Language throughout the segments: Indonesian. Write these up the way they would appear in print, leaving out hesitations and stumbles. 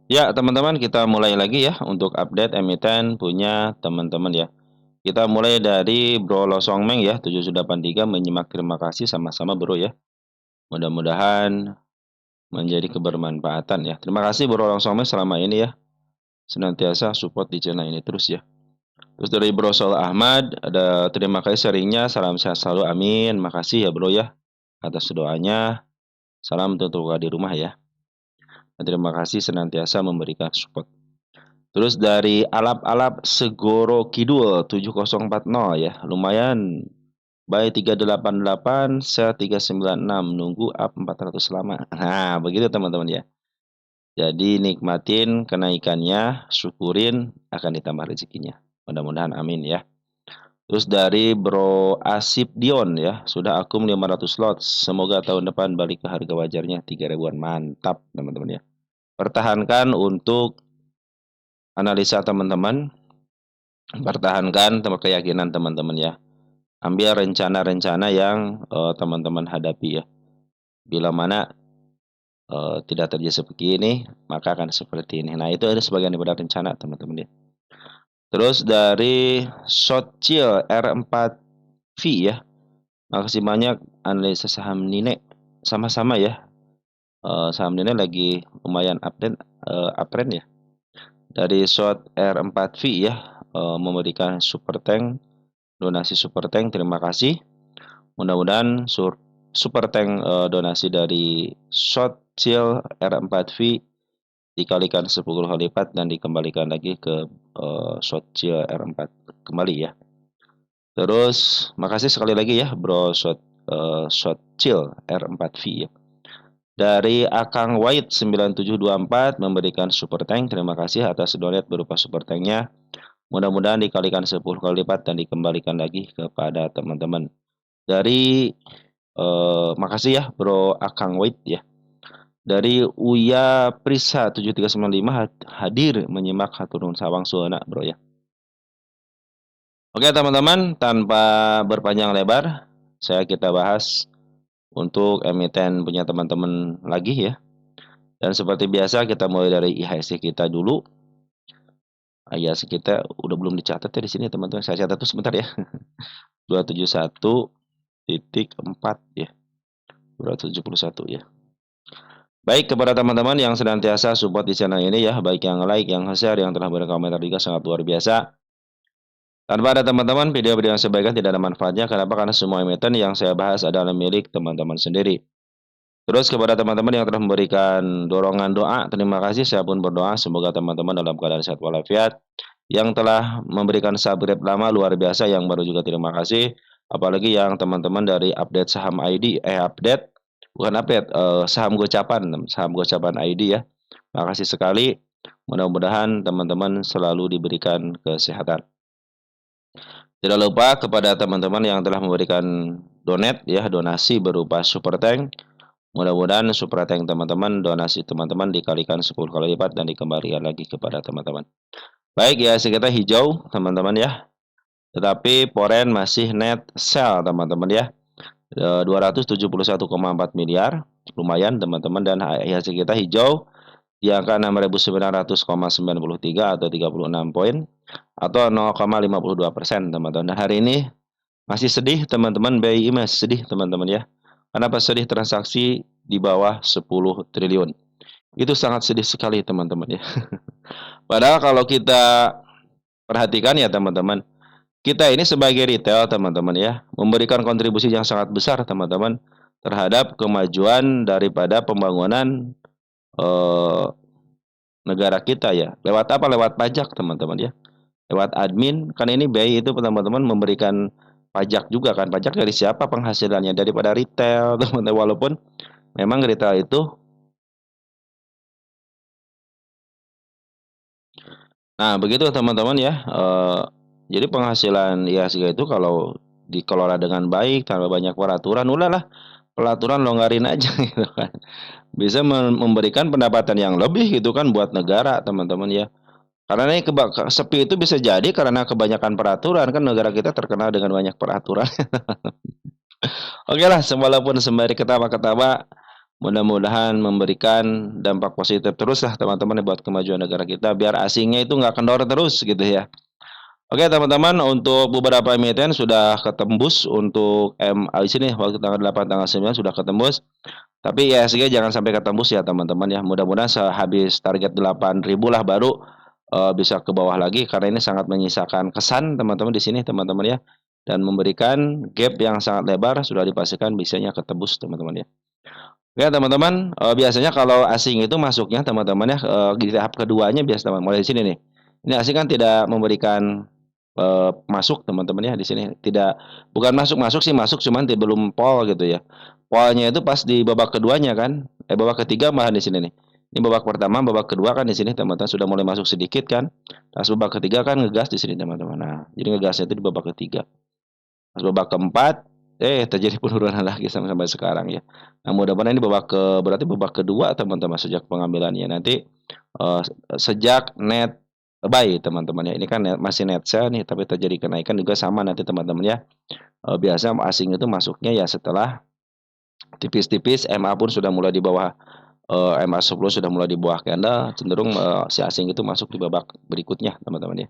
Ya, teman-teman, kita mulai lagi ya untuk update emiten punya teman-teman ya. Kita mulai dari Bro Losongmeng ya, 7783 menyimak, terima kasih sama-sama Bro ya. Mudah-mudahan menjadi kebermanfaatan ya. Terima kasih Bro Losongmeng selama ini ya, senantiasa support di channel ini terus ya. Terus dari Bro Sol Ahmad, ada terima kasih sharingnya, salam sehat selalu, amin. Makasih ya Bro ya atas doanya. Salam untuk keluarga di rumah ya. Dan terima kasih senantiasa memberikan support. Terus dari Alap-Alap Segoro Kidul 7040 ya, lumayan. Buy 388, sell 396, nunggu up 400 lama. Nah, begitu teman-teman ya. Jadi nikmatin kenaikannya, syukurin akan ditambah rezekinya. Mudah-mudahan amin ya. Terus dari Bro Asip Dion ya, sudah akum 500 lot. Semoga tahun depan balik ke harga wajarnya 3 ribuan. Mantap teman-teman ya. Pertahankan untuk analisa teman-teman, pertahankan keyakinan teman-teman ya. Ambil rencana-rencana yang teman-teman hadapi ya. Bila mana tidak terjadi seperti ini, maka akan seperti ini. Nah, itu ada sebagian daripada rencana teman-teman ya. Terus dari Shotchill R4V ya. Makasih banyak analisa saham Nine. Sama-sama ya. Saham Nine lagi lumayan uptrend ya. Dari Shot R4V ya, memberikan super tank, donasi super tank, terima kasih. Mudah-mudahan super tank donasi dari Shot Chill R4V dikalikan 10 kali lipat dan dikembalikan lagi ke Shot Chill R4 kembali ya. Terus makasih sekali lagi ya Bro Shot Chill R4V ya. Dari Akang White 9724 memberikan super tank, terima kasih atas donat berupa super tanknya. Mudah-mudahan dikalikan 10 kali lipat dan dikembalikan lagi kepada teman-teman. Dari makasih ya Bro Akang White ya. Dari Uya Prisa 7395 hadir menyimak haturun sawang suana Bro ya. Oke teman-teman, tanpa berpanjang lebar, kita bahas untuk emiten punya teman-teman lagi ya. Dan seperti biasa kita mulai dari IHSG kita dulu. IHSG kita udah belum dicatat ya di sini teman-teman. Saya catat tuh sebentar ya. 271.4 ya. 271 ya. Baik, kepada teman-teman yang senantiasa support di channel ini ya, baik yang like, yang share, yang telah berkomentar juga sangat luar biasa. Tanpa ada teman-teman, video-video yang saya bagikan tidak ada manfaatnya. Kenapa? Karena semua emiten yang saya bahas adalah milik teman-teman sendiri. Terus kepada teman-teman yang telah memberikan dorongan doa, terima kasih. Saya pun berdoa semoga teman-teman dalam keadaan sehat walafiat. Yang telah memberikan subscribe lama luar biasa, yang baru juga terima kasih. Apalagi yang teman-teman dari update saham ID, update bukan update, saham gocapan ID ya. Makasih sekali. Mudah-mudahan teman-teman selalu diberikan kesehatan. Tidak lupa kepada teman-teman yang telah memberikan donasi berupa super tank. Mudah-mudahan super tank teman-teman, donasi teman-teman dikalikan 10 kali lipat dan dikembalikan lagi kepada teman-teman. Baik ya, kita hijau teman-teman ya. Tetapi Poren masih net sell teman-teman ya. 271,4 miliar, lumayan teman-teman, dan IHSG kita hijau di angka 6.900,93 atau 36 poin atau 0,52% teman-teman. Dan hari ini masih sedih teman-teman, BI masih sedih teman-teman ya. Kenapa sedih? Transaksi di bawah 10 triliun. Itu sangat sedih sekali teman-teman ya. Padahal kalau kita perhatikan ya teman-teman, kita ini sebagai retail teman-teman ya, memberikan kontribusi yang sangat besar teman-teman terhadap kemajuan daripada pembangunan eh, negara kita ya. Lewat apa? Lewat pajak teman-teman ya. Lewat admin, kan ini BI itu teman-teman memberikan pajak juga kan. Pajak dari siapa penghasilannya? Daripada retail teman-teman. Walaupun memang retail itu, nah begitu teman-teman ya. Jadi penghasilan IHSG itu kalau dikelola dengan baik tanpa banyak peraturan, udahlah pelaturan longgarin aja gitu kan. Bisa memberikan pendapatan yang lebih gitu kan buat negara teman-teman ya. Karena ini sepi itu bisa jadi karena kebanyakan peraturan, kan negara kita terkenal dengan banyak peraturan. Oke lah, walaupun sembari ketawa-ketawa, Mudah-mudahan memberikan dampak positif terus lah teman-teman buat kemajuan negara kita biar asingnya itu nggak kendor terus gitu ya. Oke teman-teman, untuk beberapa emiten sudah ketembus untuk di sini waktu tanggal 8 tanggal 9 sudah ketembus. Tapi IHSG jangan sampai ketembus ya teman-teman ya. Mudah-mudahan sehabis target 8.000 lah baru bisa ke bawah lagi karena ini sangat menyisakan kesan teman-teman di sini teman-teman ya. Dan memberikan gap yang sangat lebar sudah dipastikan bisanya ketembus teman-teman ya. Oke teman-teman, biasanya kalau asing itu masuknya teman-teman ya di tahap keduanya biasa teman mulai di sini nih. Ini asing kan tidak memberikan masuk teman-teman ya di sini. Tidak, bukan masuk-masuk sih masuk cuman belum pol gitu ya. Polnya itu pas di babak keduanya kan. Babak ketiga malah di sini nih. Ini babak pertama, babak kedua kan di sini teman-teman sudah mulai masuk sedikit kan. Pas babak ketiga kan ngegas di sini teman-teman. Nah, jadi ngegasnya itu di babak ketiga. Pas babak keempat, terjadi penurunan lagi sampai sekarang ya. Nah, mudah-mudahan ini berarti babak kedua teman-teman sejak pengambilannya. Nanti eh, sejak net buy teman-teman ya. Ini kan masih net sell nih, tapi terjadi kenaikan juga sama nanti teman-teman ya. Biasa asing itu masuknya ya setelah tipis-tipis, MA pun sudah mulai di bawah MA 10 sudah mulai di bawah candle, cenderung si asing itu masuk di babak berikutnya teman-teman ya.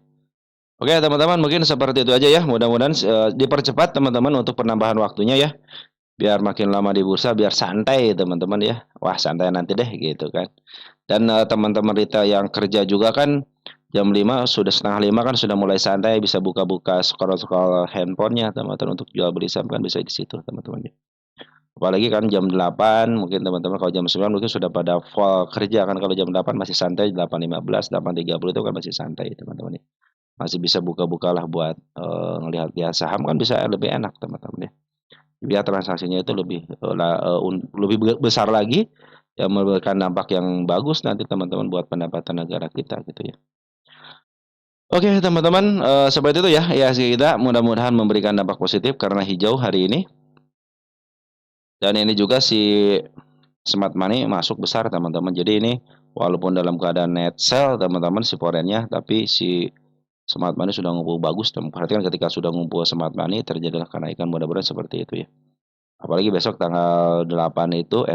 Oke teman-teman, mungkin seperti itu aja ya. Mudah-mudahan dipercepat teman-teman untuk penambahan waktunya ya. Biar makin lama di bursa, biar santai teman-teman ya. Wah santai nanti deh gitu kan. Dan teman-teman Rita yang kerja juga kan jam 5 sudah setengah 5 kan sudah mulai santai, bisa buka-buka scroll-scroll handphonenya teman-teman untuk jual beli saham kan bisa di situ teman-teman ya. Apalagi kan jam 8 mungkin teman-teman kalau jam 9 mungkin sudah pada full kerja kan, kalau jam 8 masih santai, 8.15, 8.30 itu kan masih santai teman-teman ya. Masih bisa buka-bukalah buat ngelihat ya saham kan bisa lebih enak teman-teman ya. Biar transaksinya itu lebih besar lagi yang memberikan dampak yang bagus nanti teman-teman buat pendapatan negara kita gitu ya. Oke teman-teman, seperti itu ya kita mudah-mudahan memberikan dampak positif karena hijau hari ini. Dan ini juga si smart money masuk besar teman-teman. Jadi ini walaupun dalam keadaan net sell teman-teman si forennya, tapi si smart money sudah ngumpul bagus. Perhatikan ketika sudah ngumpul smart money terjadilah kenaikan, mudah-mudahan seperti itu ya. Apalagi besok tanggal 8 itu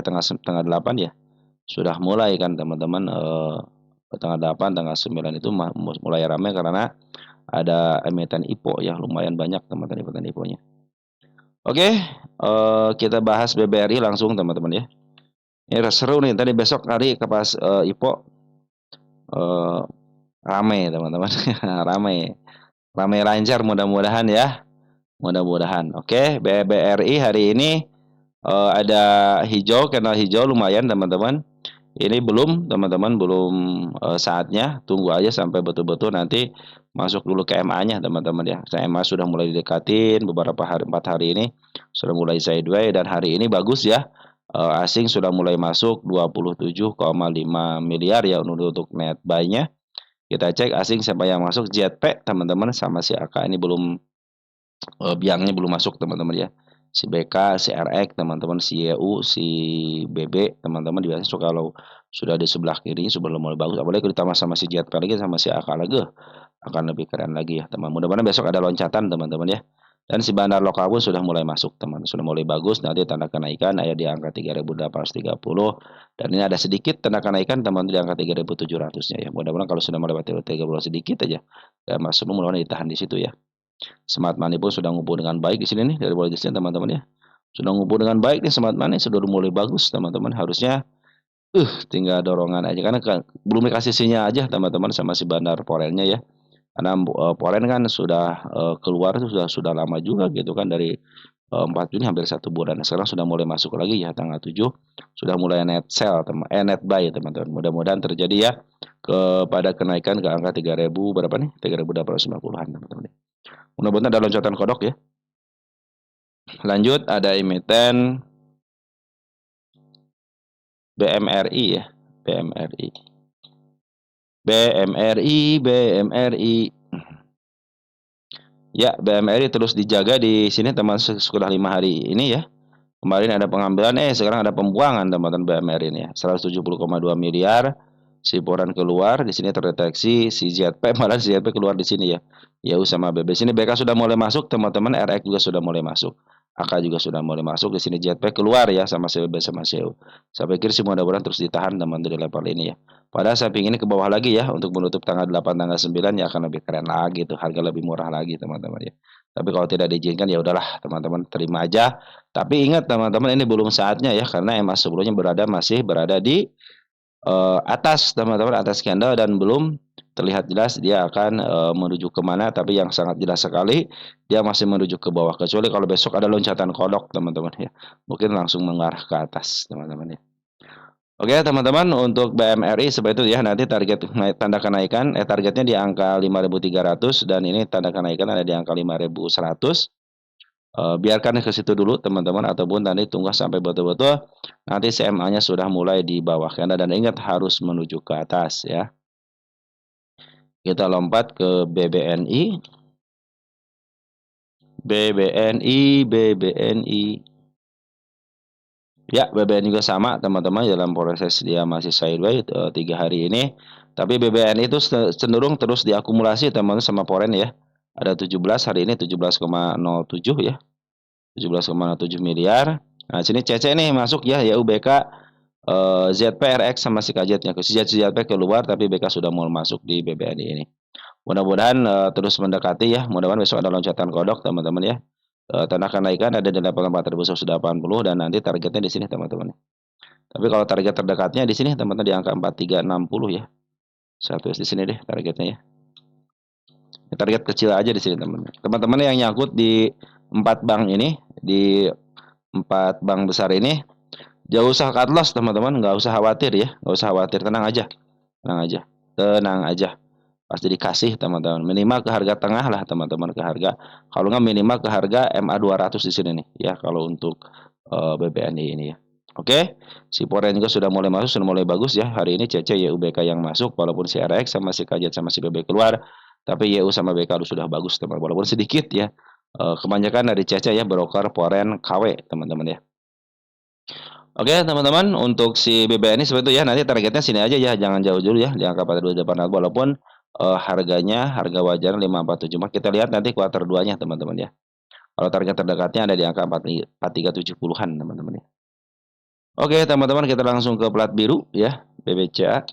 tanggal 8 ya. Sudah mulai kan teman-teman tanggal 8 tanggal 9 itu mulai ramai karena ada emiten IPO ya, lumayan banyak teman-teman emiten IPO-nya. Oke, kita bahas BBRI langsung teman-teman ya. Ini seru nih, tadi besok hari ke pas IPO rame teman-teman. Rame lancar mudah-mudahan ya. Mudah-mudahan. Oke, BBRI hari ini ada hijau, candle hijau lumayan teman-teman. Ini belum teman-teman, belum saatnya. Tunggu aja sampai betul-betul nanti masuk dulu ke MA-nya teman-teman ya. MA sudah mulai didekatin beberapa hari, 4 hari ini sudah mulai sideways dan hari ini bagus ya. Asing sudah mulai masuk 27,5 miliar ya untuk net buy-nya. Kita cek asing siapa yang masuk, JP teman-teman sama si AK ini belum biangnya belum masuk teman-teman ya. Si BK, si RX teman-teman, si YU, si BB teman-teman biasanya suka kalau sudah di sebelah kiri sebelum mulai bagus. Apalagi ditambah sama si JP lagi sama si AK lagi akan lebih keren lagi ya teman. Mudah-mudahan besok ada loncatan teman-teman ya. Dan si bandar lokal pun sudah mulai masuk teman, sudah mulai bagus. Nanti tanda kenaikan ada di angka 3.830 dan ini ada sedikit tanda kenaikan teman di angka 3.700-nya ya. Mudah-mudahan kalau sudah melewati 30 sedikit aja ya masuk, mudah-mudahan ditahan di situ ya. Smart money pun sudah ngumpul dengan baik di sini nih dari mulai di sini teman-teman ya. Sudah ngumpul dengan baik nih smart money, sudah mulai bagus teman-teman. Harusnya tinggal dorongan aja karena belum dikasih sinyal aja teman-teman sama si bandar forennya ya. Karena foren kan sudah keluar itu sudah lama juga gitu kan dari 4 Juni hampir 1 bulan. Sekarang sudah mulai masuk lagi ya tanggal 7 sudah mulai net sell net buy teman-teman. Mudah-mudahan terjadi ya kepada kenaikan ke angka 3.000 berapa nih? 3.850-an teman-teman. Mudah-mudahan ada loncatan kodok ya. Lanjut ada emiten BMRI ya. BMRI. Ya, BMRI terus dijaga di sini teman setelah 5 hari ini ya. Kemarin ada pengambilan, sekarang ada pembuangan teman-teman BMRI ini ya. 170,2 miliar siporan keluar, di sini terdeteksi si ZP, malah si ZP keluar di sini ya. Ya sama BB sini BK sudah mulai masuk teman-teman, RX juga sudah mulai masuk. AK juga sudah mulai masuk di sini, JP keluar ya sama CWB sama CU. Saya pikir sih mudah-mudahan terus ditahan teman-teman di level ini ya. Padahal saya ingin ke bawah lagi ya untuk menutup tanggal 8 tanggal 9 ya akan lebih keren lagi tuh, harga lebih murah lagi teman-teman ya. Tapi kalau tidak diizinkan ya udahlah teman-teman terima aja. Tapi ingat teman-teman ini belum saatnya ya karena EMA sebelumnya masih berada di atas teman-teman, atas candle dan belum terlihat jelas dia akan menuju kemana, tapi yang sangat jelas sekali dia masih menuju ke bawah, kecuali kalau besok ada loncatan kodok teman-teman ya, mungkin langsung mengarah ke atas teman-teman ya. Oke teman-teman, untuk BMRI seperti itu ya, nanti target tanda kenaikan targetnya di angka 5.300 dan ini tanda kenaikan ada di angka 5.100. Biarkan ke situ dulu teman-teman ataupun nanti tunggu sampai betul-betul nanti CMA-nya sudah mulai di bawah karena dan ingat harus menuju ke atas ya. Kita lompat ke BBNI. Ya, BBNI juga sama teman-teman dalam proses dia masih sideways 3 hari ini. Tapi BBNI itu cenderung terus diakumulasi teman-teman sama foreign ya. Ada 17 hari ini 17,07 ya. 17,07 miliar. Nah, sini CC nih masuk ya, UBK, ZPRX sama si kajetnya. Si ZP keluar tapi BK sudah mau masuk di BBNI ini. Mudah-mudahan terus mendekati ya. Mudah-mudahan besok ada loncatan kodok teman-teman ya. Tanda kenaikan ada di level 4.180 dan nanti targetnya di sini teman-teman. Tapi kalau target terdekatnya di sini teman-teman di angka 4360 ya. Satu di sini deh targetnya ya. Target kecil aja di sini teman-teman. Teman-teman yang nyangkut di 4 bank ini, di 4 bank besar ini, jauh usah cut loss teman-teman, nggak usah khawatir ya, nggak usah khawatir, tenang aja, tenang aja, tenang aja. Pasti dikasih teman-teman, minimal ke harga tengah lah teman-teman, ke harga, kalau nggak minimal ke harga MA 200 di sini nih ya, kalau untuk BBNI ini ya. Oke, si Poren juga sudah mulai masuk, sudah mulai bagus ya. Hari ini CC YUBK yang masuk, walaupun si RX sama si Kajet sama si BB keluar, tapi YU sama BK sudah bagus teman, walaupun sedikit ya. Kebanyakan dari CC ya, broker Poren KW teman-teman ya. Oke teman-teman, untuk si BBNI seperti itu ya, nanti targetnya sini aja ya, jangan jauh dulu ya, di angka 4.800 walaupun harganya harga wajar 547. Kita lihat nanti kuartal 2-nya teman-teman ya. Kalau target terdekatnya ada di angka 4370-an teman-teman ya. Oke teman-teman, kita langsung ke plat biru ya, BBCA.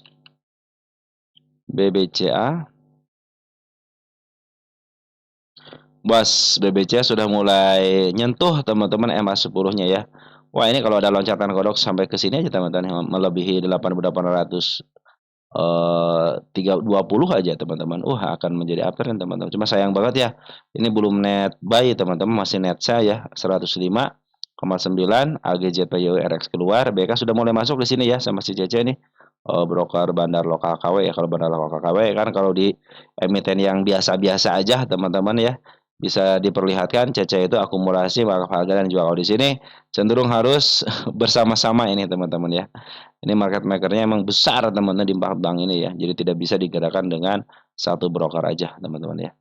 Bos, BBCA sudah mulai nyentuh teman-teman MA 10-nya ya. Wah, ini kalau ada loncatan kodok sampai ke sini aja teman-teman, melebihi 8.800 320 aja teman-teman. Akan menjadi uptrend teman-teman. Cuma sayang banget ya. Ini belum net buy teman-teman, masih net sell ya 105,9 AGJPU RX keluar. BK sudah mulai masuk di sini ya sama si CC nih. Broker bandar lokal KW ya. Kalau bandar lokal KW kan kalau di emiten yang biasa-biasa aja teman-teman ya. Bisa diperlihatkan CC itu akumulasi markup harga dan jual. Kalau di sini cenderung harus bersama-sama ini teman-teman ya. Ini market makernya emang besar teman-teman di 4 bank ini ya. Jadi tidak bisa digerakkan dengan satu broker aja teman-teman ya.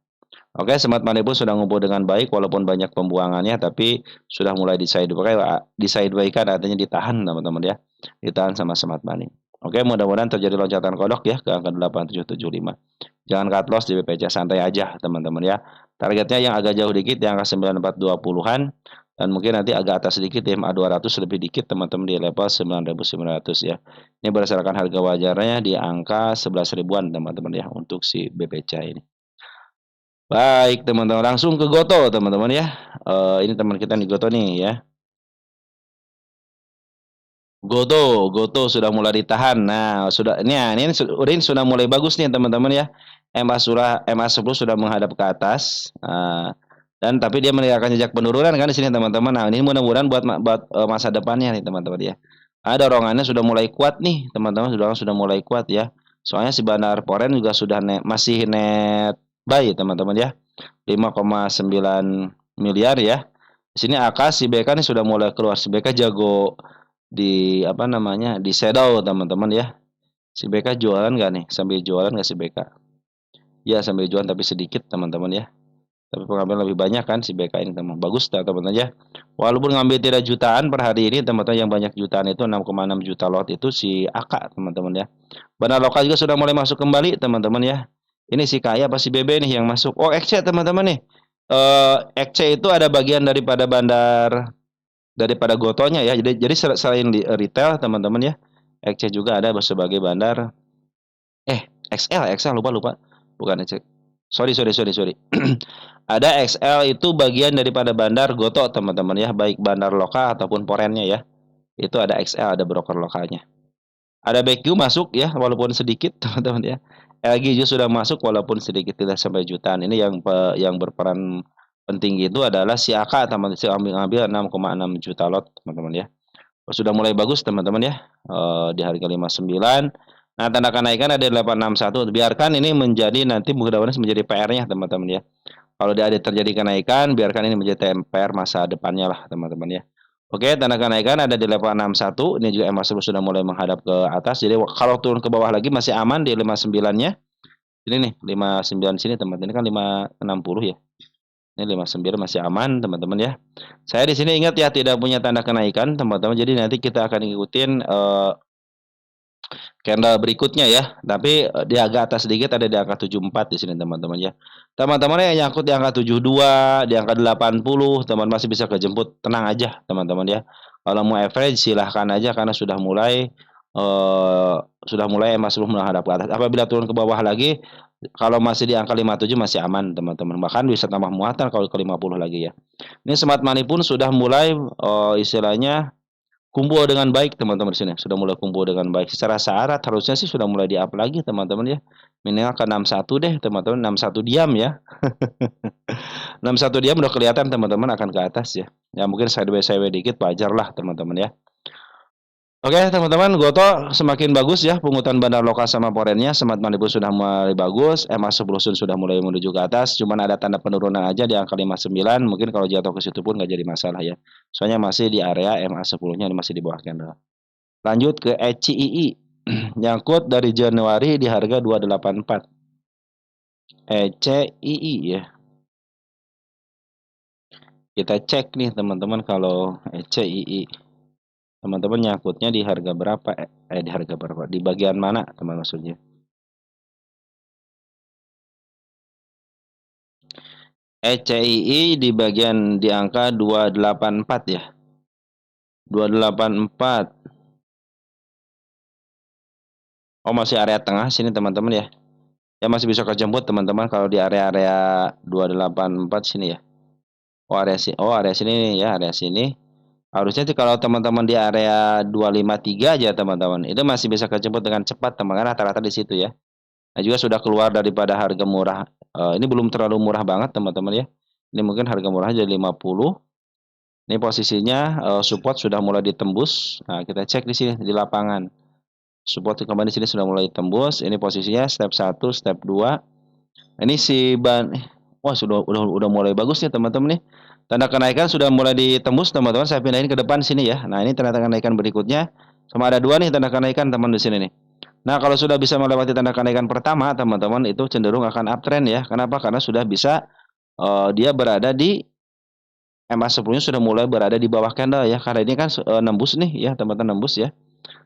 Oke, Smart Money pun sudah ngumpul dengan baik walaupun banyak pembuangannya tapi sudah mulai di-sideway-kan artinya ditahan teman-teman ya. Ditahan sama Smart Money. Oke, mudah-mudahan terjadi loncatan kodok ya ke angka 8775. Jangan cut loss di BPC, santai aja teman-teman ya. Targetnya yang agak jauh dikit di angka 9420-an. Dan mungkin nanti agak atas sedikit ya, MA 200 lebih dikit teman-teman di level 9.900 ya. Ini berdasarkan harga wajarnya di angka 11 ribuan teman-teman ya untuk si BPC ini. Baik teman-teman, langsung ke Goto teman-teman ya. Ini teman kita nih Goto nih ya. Goto sudah mulai ditahan. Nah, ini sudah mulai bagus nih teman-teman ya. MA 10 sudah menghadap ke atas. Dan tapi dia meninggalkan jejak penurunan kan di sini teman-teman. Nah, ini mudah-mudahan buat masa depannya nih teman-teman ya. Dorongannya sudah mulai kuat nih teman-teman, sudah mulai kuat ya. Soalnya si Bandar Poren juga sudah masih net buy teman-teman ya. 5,9 miliar ya. Di sini AK si BK nih sudah mulai keluar. Si BK jago di di shadow teman-teman ya. Si BK jualan nggak nih? Sambil jualan nggak si BK? Ya sambil jualan tapi sedikit teman-teman ya. Tapi pengambilan lebih banyak kan si BK ini teman. Bagus teman-teman ya. Walaupun ngambil tidak jutaan per hari ini teman-teman, yang banyak jutaan itu 6,6 juta lot itu si AK teman-teman ya. Bandar lokal juga sudah mulai masuk kembali teman-teman ya. Ini si Kaya apa si BB nih yang masuk. XC teman-teman nih. EKC itu ada bagian daripada Gotonya ya. Jadi selain di retail teman-teman ya, EKC juga ada sebagai bandar. XL lupa. Bukan EKC. Sorry. Ada XL itu bagian daripada bandar Goto teman-teman ya, baik bandar lokal ataupun porennya ya. Itu ada XL, ada broker lokalnya. Ada BQ masuk ya, walaupun sedikit teman-teman ya. LG juga sudah masuk walaupun sedikit, tidak sampai jutaan. Ini yang berperan penting itu adalah si AK teman-teman, si ambil 6,6 juta lot teman-teman ya. Sudah mulai bagus teman-teman ya, di harga 59. Nah, tanda kenaikan ada 861. Biarkan ini menjadi nanti mudah-mudahan menjadi PR-nya teman-teman ya. Kalau ada terjadi kenaikan, biarkan ini menjadi PR masa depannya lah teman-teman ya. Oke, tanda kenaikan ada di level 61. Ini juga MA10 sudah mulai menghadap ke atas. Jadi kalau turun ke bawah lagi masih aman di 59-nya. Ini nih, 59 sini teman-teman. Ini kan 560 ya. Ini 59 masih aman teman-teman ya. Saya di sini ingat ya, tidak punya tanda kenaikan teman-teman. Jadi nanti kita akan ngikutin candle berikutnya ya. Tapi di agak atas sedikit ada di angka 74 di sini teman-teman ya. Teman-teman yang nyangkut di angka 72, di angka 80, teman masih bisa kejemput. Tenang aja teman-teman ya. Kalau mau average silahkan aja karena sudah mulai masuk menghadap ke atas. Apabila turun ke bawah lagi, kalau masih di angka 57 masih aman teman-teman. Bahkan bisa tambah muatan kalau ke 50 lagi ya. Ini smart money pun sudah mulai istilahnya kumpul dengan baik teman-teman di sini. Sudah mulai kumpul dengan baik. Secara syarat harusnya sih sudah mulai di-up lagi teman-teman ya. Minimal ke 61 deh teman-teman, 61 diam ya. 61 diam udah kelihatan teman-teman akan ke atas ya. Ya mungkin sideways dikit wajar lah teman-teman ya. Oke teman-teman, Goto semakin bagus ya pungutan bandar lokal sama porennya. Smart Money pun sudah mulai bagus. MA10 sudah mulai menuju ke atas. Cuman ada tanda penurunan aja di angka 59. Mungkin kalau jatuh ke situ pun nggak jadi masalah ya. Soalnya masih di area MA10-nya masih di bawah candle. Lanjut ke ECII. Nyangkut dari Januari di harga 284. ECII ya. Kita cek nih teman-teman kalau ECII. Teman-teman nyangkutnya di harga berapa? Di harga berapa? Di bagian mana teman maksudnya? ECII di bagian di angka 284 ya. 284. Oh, masih area tengah sini teman-teman ya. Ya masih bisa kejemput teman-teman kalau di area-area 284 sini ya. Oh, area sini ya, area sini. Harusnya sih kalau teman-teman di area 253 aja teman-teman. Itu masih bisa kejemput dengan cepat teman-teman, rata-rata di situ ya. Nah, juga sudah keluar daripada harga murah. Ini belum terlalu murah banget teman-teman ya. Ini mungkin harga murah jadi 50. Ini posisinya support sudah mulai ditembus. Nah, kita cek di sini di lapangan. Support kembali di sini sudah mulai tembus. Ini posisinya step 1, step 2. Ini si wah sudah mulai bagus nih teman-teman nih. Tanda kenaikan sudah mulai ditembus teman-teman. Saya pindahin ke depan sini ya. Nah, ini tanda kenaikan berikutnya. Sama ada dua nih tanda kenaikan teman di sini nih. Nah, kalau sudah bisa melewati tanda kenaikan pertama, teman-teman itu cenderung akan uptrend ya. Kenapa? Karena sudah bisa dia berada di MA10-nya sudah mulai berada di bawah candle ya. Karena ini kan nembus nih ya, teman-teman nembus ya.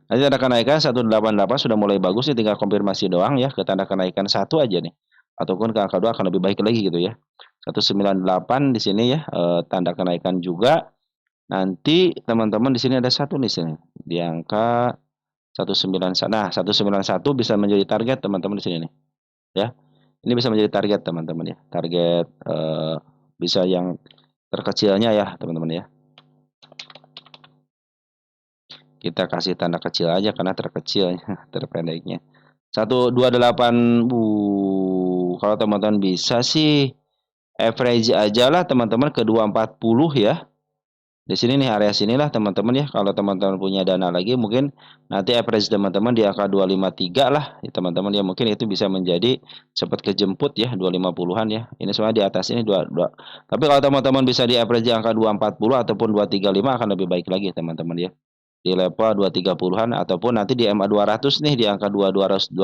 Nanti tanda kenaikan 188 sudah mulai bagus nih, tinggal konfirmasi doang ya ke tanda kenaikan satu aja nih. Ataupun ke angka 2 akan lebih baik lagi gitu ya. 198 di sini ya, tanda kenaikan juga. Nanti teman-teman di sini ada satu nih sini di angka 191. Nah, 191 bisa menjadi target teman-teman di sini nih. Ya. Ini bisa menjadi target teman-teman ya. Target bisa yang terkecilnya ya, teman-teman ya. Kita kasih tanda kecil aja karena terkecil terpendeknya. 128 kalau teman-teman bisa sih average aja lah teman-teman ke 240 ya. Di sini nih area sinilah teman-teman ya. Kalau teman-teman punya dana lagi mungkin nanti average teman-teman di angka 253 lah ya, teman-teman ya. Mungkin itu bisa menjadi cepat kejemput ya 250-an ya. Ini semua di atas ini 22. Tapi kalau teman-teman bisa di average di angka 240 ataupun 235 akan lebih baik lagi teman-teman ya. Di level 230-an ataupun nanti di MA 200 nih di angka 220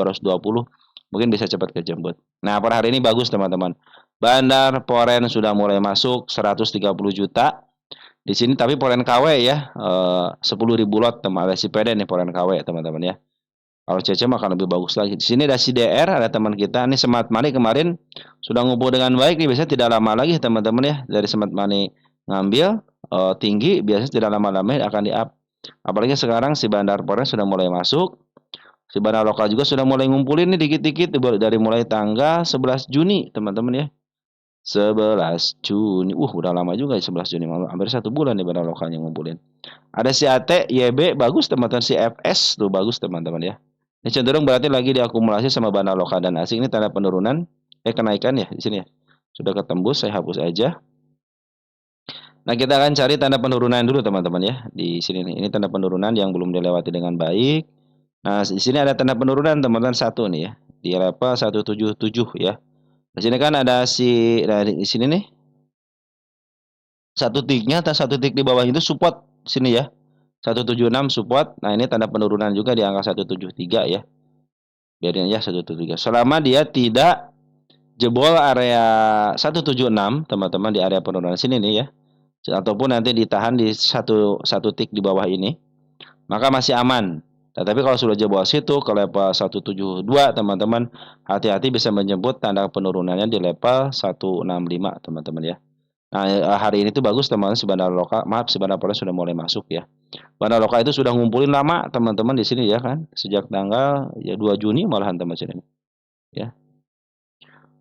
mungkin bisa cepat kejemput. Nah, per hari ini bagus teman-teman. Bandar Poren sudah mulai masuk 130 juta. Di sini tapi Poren KW ya 10.000 lot teman ada si PD nih Poren KW teman-teman ya. Kalau CCM akan lebih bagus lagi. Di sini ada CDR, ada teman kita nih Smart Money kemarin sudah ngumpul dengan baik nih. Biasanya tidak lama lagi teman-teman ya dari Smart Money ngambil tinggi, biasanya tidak lama-lama akan di-up. Apalagi sekarang si Bandar Forex sudah mulai masuk. Si Bandar Lokal juga sudah mulai ngumpulin nih dikit-dikit dari mulai tanggal 11 Juni teman-teman ya. 11 Juni. Udah lama juga ya 11 Juni. Hampir 1 bulan nih Bandar Lokalnya ngumpulin. Ada si AT, YB bagus teman-teman, si FS tuh bagus teman-teman ya. Ini cenderung berarti lagi diakumulasi sama bandar lokal dan asing. Ini tanda penurunan, kenaikan ya di sini ya. Sudah ketembus, saya hapus aja. Nah, kita akan cari tanda penurunan dulu teman-teman ya. Di sini nih, ini tanda penurunan yang belum dilewati dengan baik. Nah, di sini ada tanda penurunan teman-teman satu nih ya. Di level 177 ya. Di sini kan ada nah di sini nih. Satu tiknya atau satu tik di bawah itu support sini ya. 176 support. Nah, ini tanda penurunan juga di angka 173 ya. Biarin aja 173. Selama dia tidak jebol area 176, teman-teman di area penurunan sini nih ya. Ataupun nanti ditahan di satu tik di bawah ini, maka masih aman. Tetapi kalau sudah jebol situ ke level 172, teman-teman hati-hati bisa menjemput tanda penurunannya di level 165, teman-teman ya. Nah, hari ini tuh bagus teman-teman si bandar lokal, maaf si bandar Polres sudah mulai masuk ya. Bandar lokal itu sudah ngumpulin lama teman-teman di sini ya kan, sejak tanggal ya 2 Juni malahan teman-teman ya.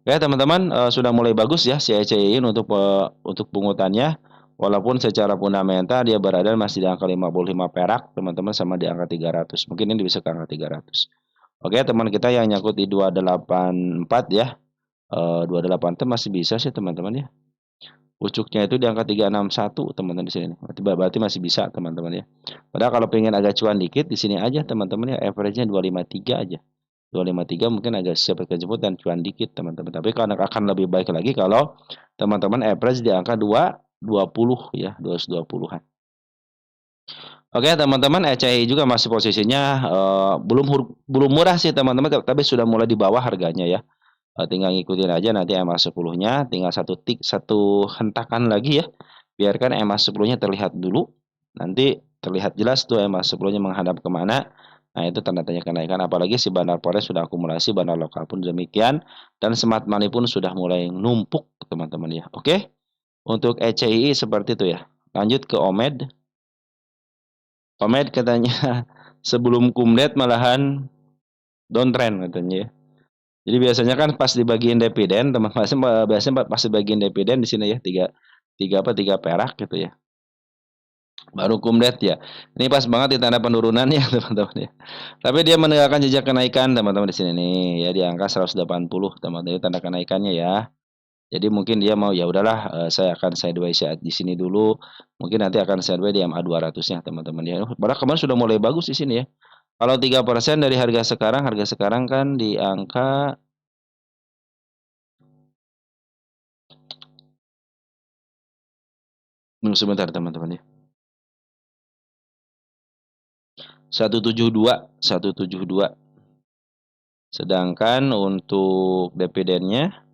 Oke teman-teman sudah mulai bagus ya si ECI ini untuk pungutannya. Walaupun secara fundamental dia berada masih di angka 55 perak teman-teman sama di angka 300. Mungkin ini bisa ke angka 300. Oke teman kita yang nyangkut di 284 ya. 28 itu masih bisa sih teman-teman ya. Pucuknya itu di angka 361 teman-teman di sini. Berarti masih bisa teman-teman ya. Padahal kalau pengen agak cuan dikit di sini aja teman-teman ya, average-nya 253 aja. 253 mungkin agak siap kejemput dan cuan dikit teman-teman. Tapi karena akan lebih baik lagi kalau teman-teman average di angka 220 ya, 220-an. Oke teman-teman, ECI juga masih posisinya belum murah sih teman-teman, tapi sudah mulai di bawah harganya ya. Tinggal ngikutin aja nanti EMA 10-nya, tinggal satu hentakan lagi ya. Biarkan EMA 10-nya terlihat dulu. Nanti terlihat jelas tuh EMA 10-nya menghadap kemana. Nah, itu tanda tanya kenaikan. Apalagi si bandar Polres sudah akumulasi, bandar lokal pun demikian. Dan Smart Money pun sudah mulai numpuk teman-teman ya. Oke, untuk ECI seperti itu ya. Lanjut ke OMED. OMED katanya sebelum kumdet malahan downtrend katanya ya. Jadi biasanya kan pas dibagiin dividen, teman-teman biasanya pas dibagiin dividen di sini ya tiga perak gitu ya. Baru kumdet ya. Ini pas banget di tanda penurunan ya teman-teman ya. Tapi dia meninggalkan jejak kenaikan teman-teman di sini nih ya di angka 180 teman-teman tanda kenaikannya ya. Jadi mungkin dia mau ya udahlah saya akan sideways di sini dulu. Mungkin nanti akan sideways di MA 200-nya teman-teman ya. Padahal kemarin sudah mulai bagus di sini ya. Kalau 3% dari harga sekarang kan di angka sebentar teman-teman ya. 172. Sedangkan untuk dividennya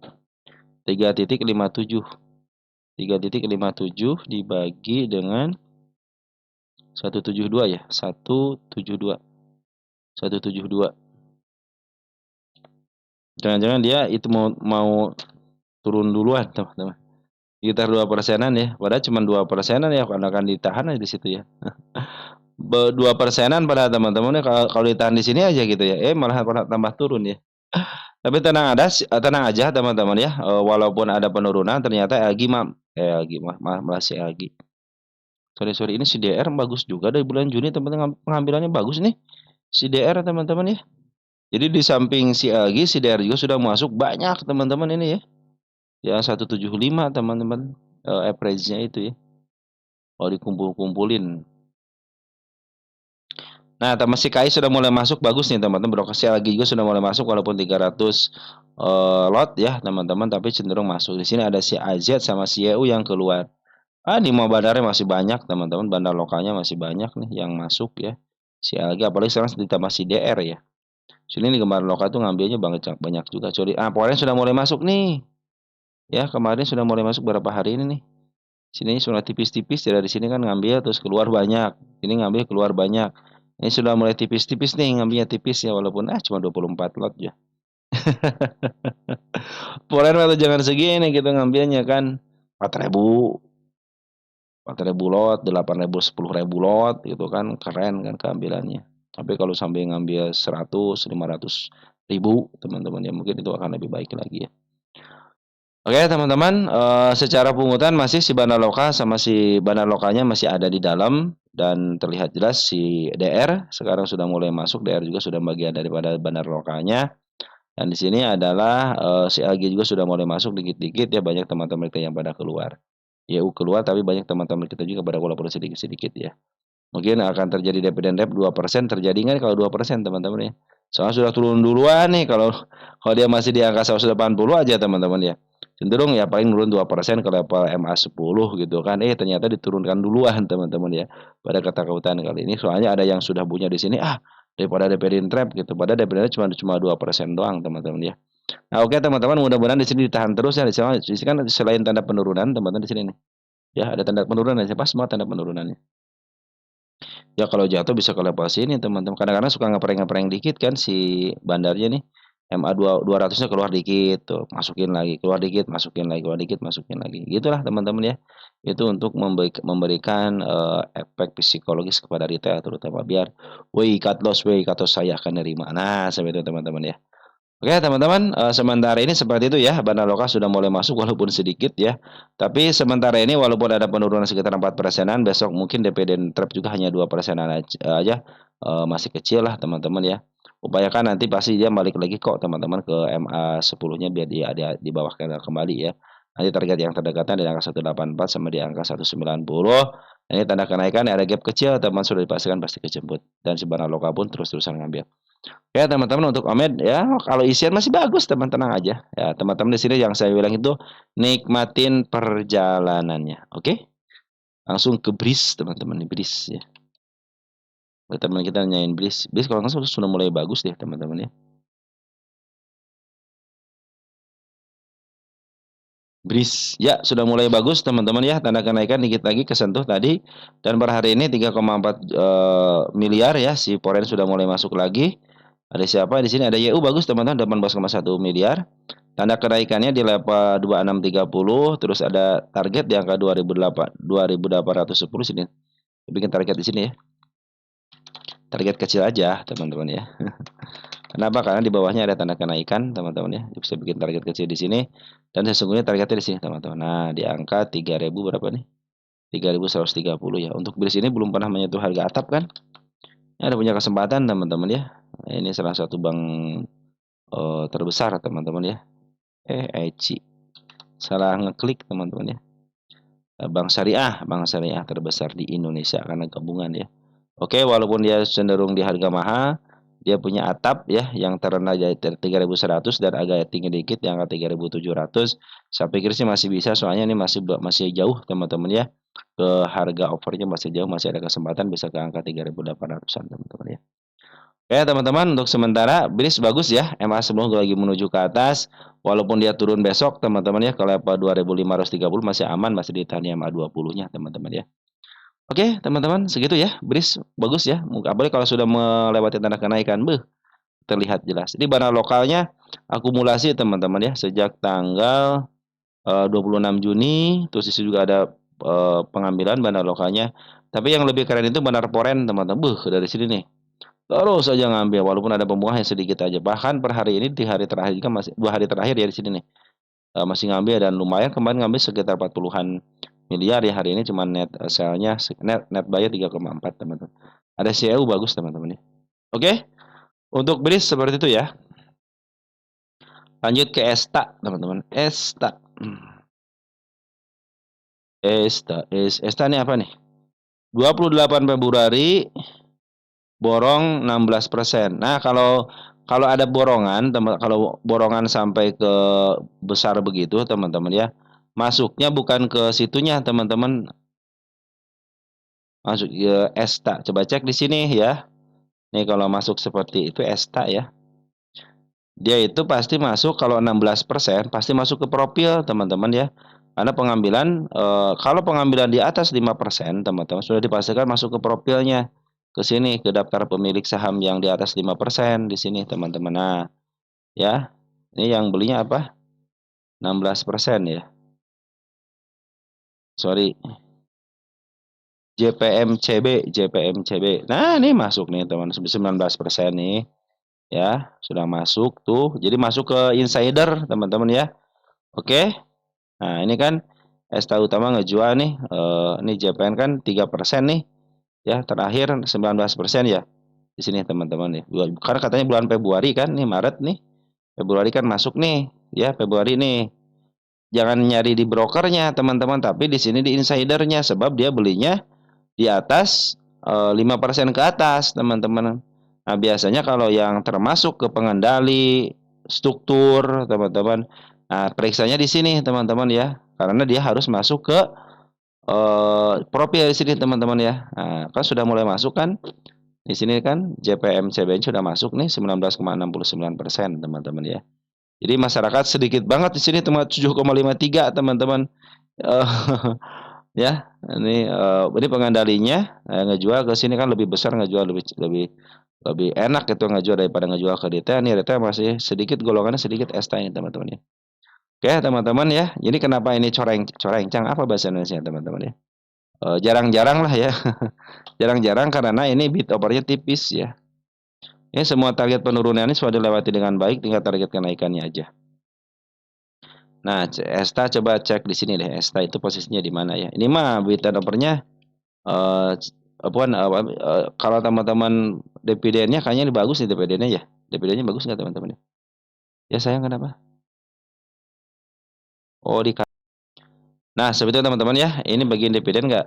3,57. 3,57 dibagi dengan 172 ya. 172. 172. Jangan-jangan dia itu mau turun duluan, teman-teman. Sekitar 2%-an ya. Padahal cuma 2%-an ya, akan ditahan aja di situ ya. 2%-an pada teman-teman ya kalau ditahan di sini aja gitu ya. Malah tambah turun ya. Tapi tenang aja teman-teman ya. Walaupun ada penurunan ternyata malah si LG. Sorry ini si DR bagus juga dari bulan Juni teman-teman pengambilannya bagus nih. Si DR teman-teman ya. Jadi di samping si LG, si DR juga sudah masuk banyak teman-teman ini ya. Yang 175 teman-teman average-nya itu ya. Oh dikumpul-kumpulin. Nah, teman si KI sudah mulai masuk bagus nih teman-teman. Brokasi lagi juga sudah mulai masuk walaupun 300 lot ya teman-teman, tapi cenderung masuk. Di sini ada si AZ sama si EU yang keluar. Di mau bandarnya masih banyak teman-teman, bandar lokalnya masih banyak nih yang masuk ya. Si LG apalagi sekarang ditambah si DR ya. Sini nih gambar lokal tuh ngambilnya banyak juga. Pokoknya sudah mulai masuk nih. Ya, kemarin sudah mulai masuk beberapa hari ini nih. Sini sudah tipis-tipis dari sini kan ngambil terus keluar banyak. Ini ngambil keluar banyak. Ini sudah mulai tipis-tipis nih, ngambilnya tipis ya, walaupun cuma 24 lot ya. Poren waktu jangan segini kita ngambilnya kan 4.000, 4.000 lot, 8.000, 10.000 lot gitu kan, keren kan keambilannya. Tapi kalau sampai ngambil 100, 500.000 teman-teman ya, mungkin itu akan lebih baik lagi ya. Oke teman-teman, secara pungutan masih si Bandar Loka sama si Bandar Lokanya masih ada di dalam dan terlihat jelas si DR sekarang sudah mulai masuk, DR juga sudah bagian daripada Bandar Lokanya. Dan di sini adalah si LG juga sudah mulai masuk dikit-dikit ya, banyak teman-teman kita yang pada keluar. YU keluar tapi banyak teman-teman kita juga pada walaupun sedikit-sedikit ya. Mungkin akan terjadi dividen rep 2% terjadi nggak kalau 2% teman-teman ya. Soalnya sudah turun duluan nih kalau dia masih di angka 180 aja teman-teman ya. Cenderung ya paling turun 2% ke level MA10 gitu kan. Ternyata diturunkan duluan teman-teman ya. Pada ketakutan kali ini soalnya ada yang sudah punya di sini daripada dividen trap gitu. Padahal dividen cuma 2% doang teman-teman ya. Nah, oke teman-teman, mudah-mudahan di sini ditahan terus ya. Di sini kan selain tanda penurunan teman-teman di sini nih. Ya, ada tanda penurunan ya. Pas semua tanda penurunannya. Ya kalau jatuh bisa ke level sini teman-teman. Kadang-kadang suka ngepreng-ngepreng dikit kan si bandarnya nih. MA 200-nya keluar dikit tuh, masukin lagi, keluar dikit, masukin lagi, keluar dikit, masukin lagi. Gitulah teman-teman ya. Itu untuk memberikan efek psikologis kepada retail terutama biar, "Woi, cut loss saya akan nerima." Nah, seperti itu teman-teman ya. Oke teman-teman, sementara ini seperti itu ya, Bandar Lokal sudah mulai masuk walaupun sedikit ya. Tapi sementara ini walaupun ada penurunan sekitar 4%-an, besok mungkin dividen trap juga hanya 2%-an aja, masih kecil lah teman-teman ya. Upayakan nanti pasti dia balik lagi kok teman-teman ke MA10-nya biar dia ada di bawah kembali ya. Nanti target yang terdekatnya di angka 184 sama di angka 190. Ini tanda kenaikan ada gap kecil, teman sudah dipastikan pasti kejemput. Dan si Bandar Lokal pun terus-terusan ngambil. Ya teman-teman untuk Omed ya kalau isian masih bagus teman tenang aja. Ya teman-teman di sini yang saya bilang itu nikmatin perjalanannya. Oke? Langsung ke BRIS teman-teman nih BRIS ya. Teman kita nanyain BRIS. BRIS kalau nggak salah sudah mulai bagus deh teman-teman ya. BRIS ya sudah mulai bagus teman-teman ya, tanda kenaikan dikit lagi kesentuh tadi dan per hari ini 3,4 miliar ya si Poren sudah mulai masuk lagi. Ada siapa di sini? Ada YU bagus teman-teman 18,1 miliar. Tanda kenaikannya di level 2630, terus ada target di angka 2810 sini. Bikin target di sini ya. Target kecil aja, teman-teman ya. Kenapa? Karena di bawahnya ada tanda kenaikan, teman-teman ya. Bisa bikin target kecil di sini dan sesungguhnya targetnya di sini, teman-teman. Nah, di angka 3000 berapa nih? 3130 ya. Untuk BRIS ini belum pernah menyentuh harga atap kan? Ada punya kesempatan, teman-teman ya. Nah, ini salah satu bank terbesar, teman-teman ya. Eci. Salah ngeklik, teman-teman ya. Bank syariah terbesar di Indonesia karena gabungan ya. Oke, walaupun dia cenderung di harga mahal, dia punya atap ya yang terendah jadi 3.100 dan agak tinggi dikit yang angka 3.700. Saya pikir sih masih bisa soalnya ini masih jauh teman-teman ya. Ke harga overnya masih jauh, masih ada kesempatan bisa ke angka 3.800-an teman-teman ya. Oke teman-teman, untuk sementara BRIS bagus ya. MA sebelum lagi menuju ke atas. Walaupun dia turun besok teman-teman ya, ke level 2530 masih aman, masih ditahan MA 20-nya teman-teman ya. Oke teman-teman, segitu ya. BRIS bagus ya. Apalagi kalau sudah melewati tanda kenaikan, terlihat jelas. Ini barang lokalnya akumulasi teman-teman ya, sejak tanggal 26 Juni. Terus di juga ada pengambilan bandar lokalnya. Tapi yang lebih keren itu bandar Poren teman-teman. Dari sini nih. Terus saja ngambil walaupun ada pembuahan sedikit aja. Bahkan per hari ini di hari terakhir juga masih 2 hari terakhir ya di sini nih. Masih ngambil dan lumayan kemarin ngambil sekitar 40-an miliar ya hari ini cuma net sale-nya net buy 3,4 teman-teman. Ada CEU bagus teman-teman ya. Oke. Untuk BRIS seperti itu ya. Lanjut ke ESTA teman-teman. ESTA. ESTA ini apa nih? 28 Februari borong 16%. Nah, kalau ada borongan, kalau borongan sampai ke besar begitu, teman-teman ya, masuknya bukan ke situnya, teman-teman. Masuk ke ESTA. Coba cek di sini ya. Nih kalau masuk seperti itu ESTA ya. Dia itu pasti masuk kalau 16% pasti masuk ke profil, teman-teman ya. Karena pengambilan kalau pengambilan di atas 5%, teman-teman sudah dipastikan masuk ke profilnya ke sini, ke daftar pemilik saham yang di atas 5% di sini, teman-teman. Nah, ya. Ini yang belinya apa? 16% ya. Sorry. JPMCB. Nah, ini masuk nih, teman, 19% nih. Ya, sudah masuk tuh. Jadi masuk ke insider, teman-teman ya. Oke. Nah, ini kan Esta Utama ngejual nih. Ini JPN kan 3% nih. Ya, terakhir 19% ya. Di sini teman-teman ya. Karena katanya bulan Februari kan, nih Maret nih. Februari kan masuk nih, ya Februari nih. Jangan nyari di brokernya teman-teman, tapi di sini di insidernya, sebab dia belinya di atas 5% ke atas teman-teman. Nah, biasanya kalau yang termasuk ke pengendali struktur teman-teman, nah periksanya di sini teman-teman ya, karena dia harus masuk ke profil di sini teman-teman ya. Nah, kan sudah mulai masuk kan. Di sini kan JPM CBN sudah masuk nih 19,69% teman-teman ya. Jadi masyarakat sedikit banget di sini cuma 7,53 teman-teman. Eh, ya, ini pengandalinya ngejual ke sini kan lebih besar, ngejual lebih lebih lebih enak itu ngejual daripada ngejual ke retail. Nih retail masih sedikit, golongannya sedikit ST ini teman-teman ya. Oke teman-teman ya. Jadi kenapa ini corengcang apa bahasa Indonesia teman-teman ya? Jarang-jarang lah ya. Jarang-jarang karena ini bid overnya tipis ya. Ini semua target penurunannya sudah dilewati dengan baik, tinggal target kenaikannya aja. Nah, Esta coba cek di sini deh. Esta itu posisinya di mana ya? Ini mah bid overnya kalau teman-teman dividennya kayaknya bagus nih dividennya ya. Dividennya bagus nggak teman-teman ya? Ya sayang kenapa? Oh di. Nah sebetulnya teman-teman ya, ini bagian dividen nggak?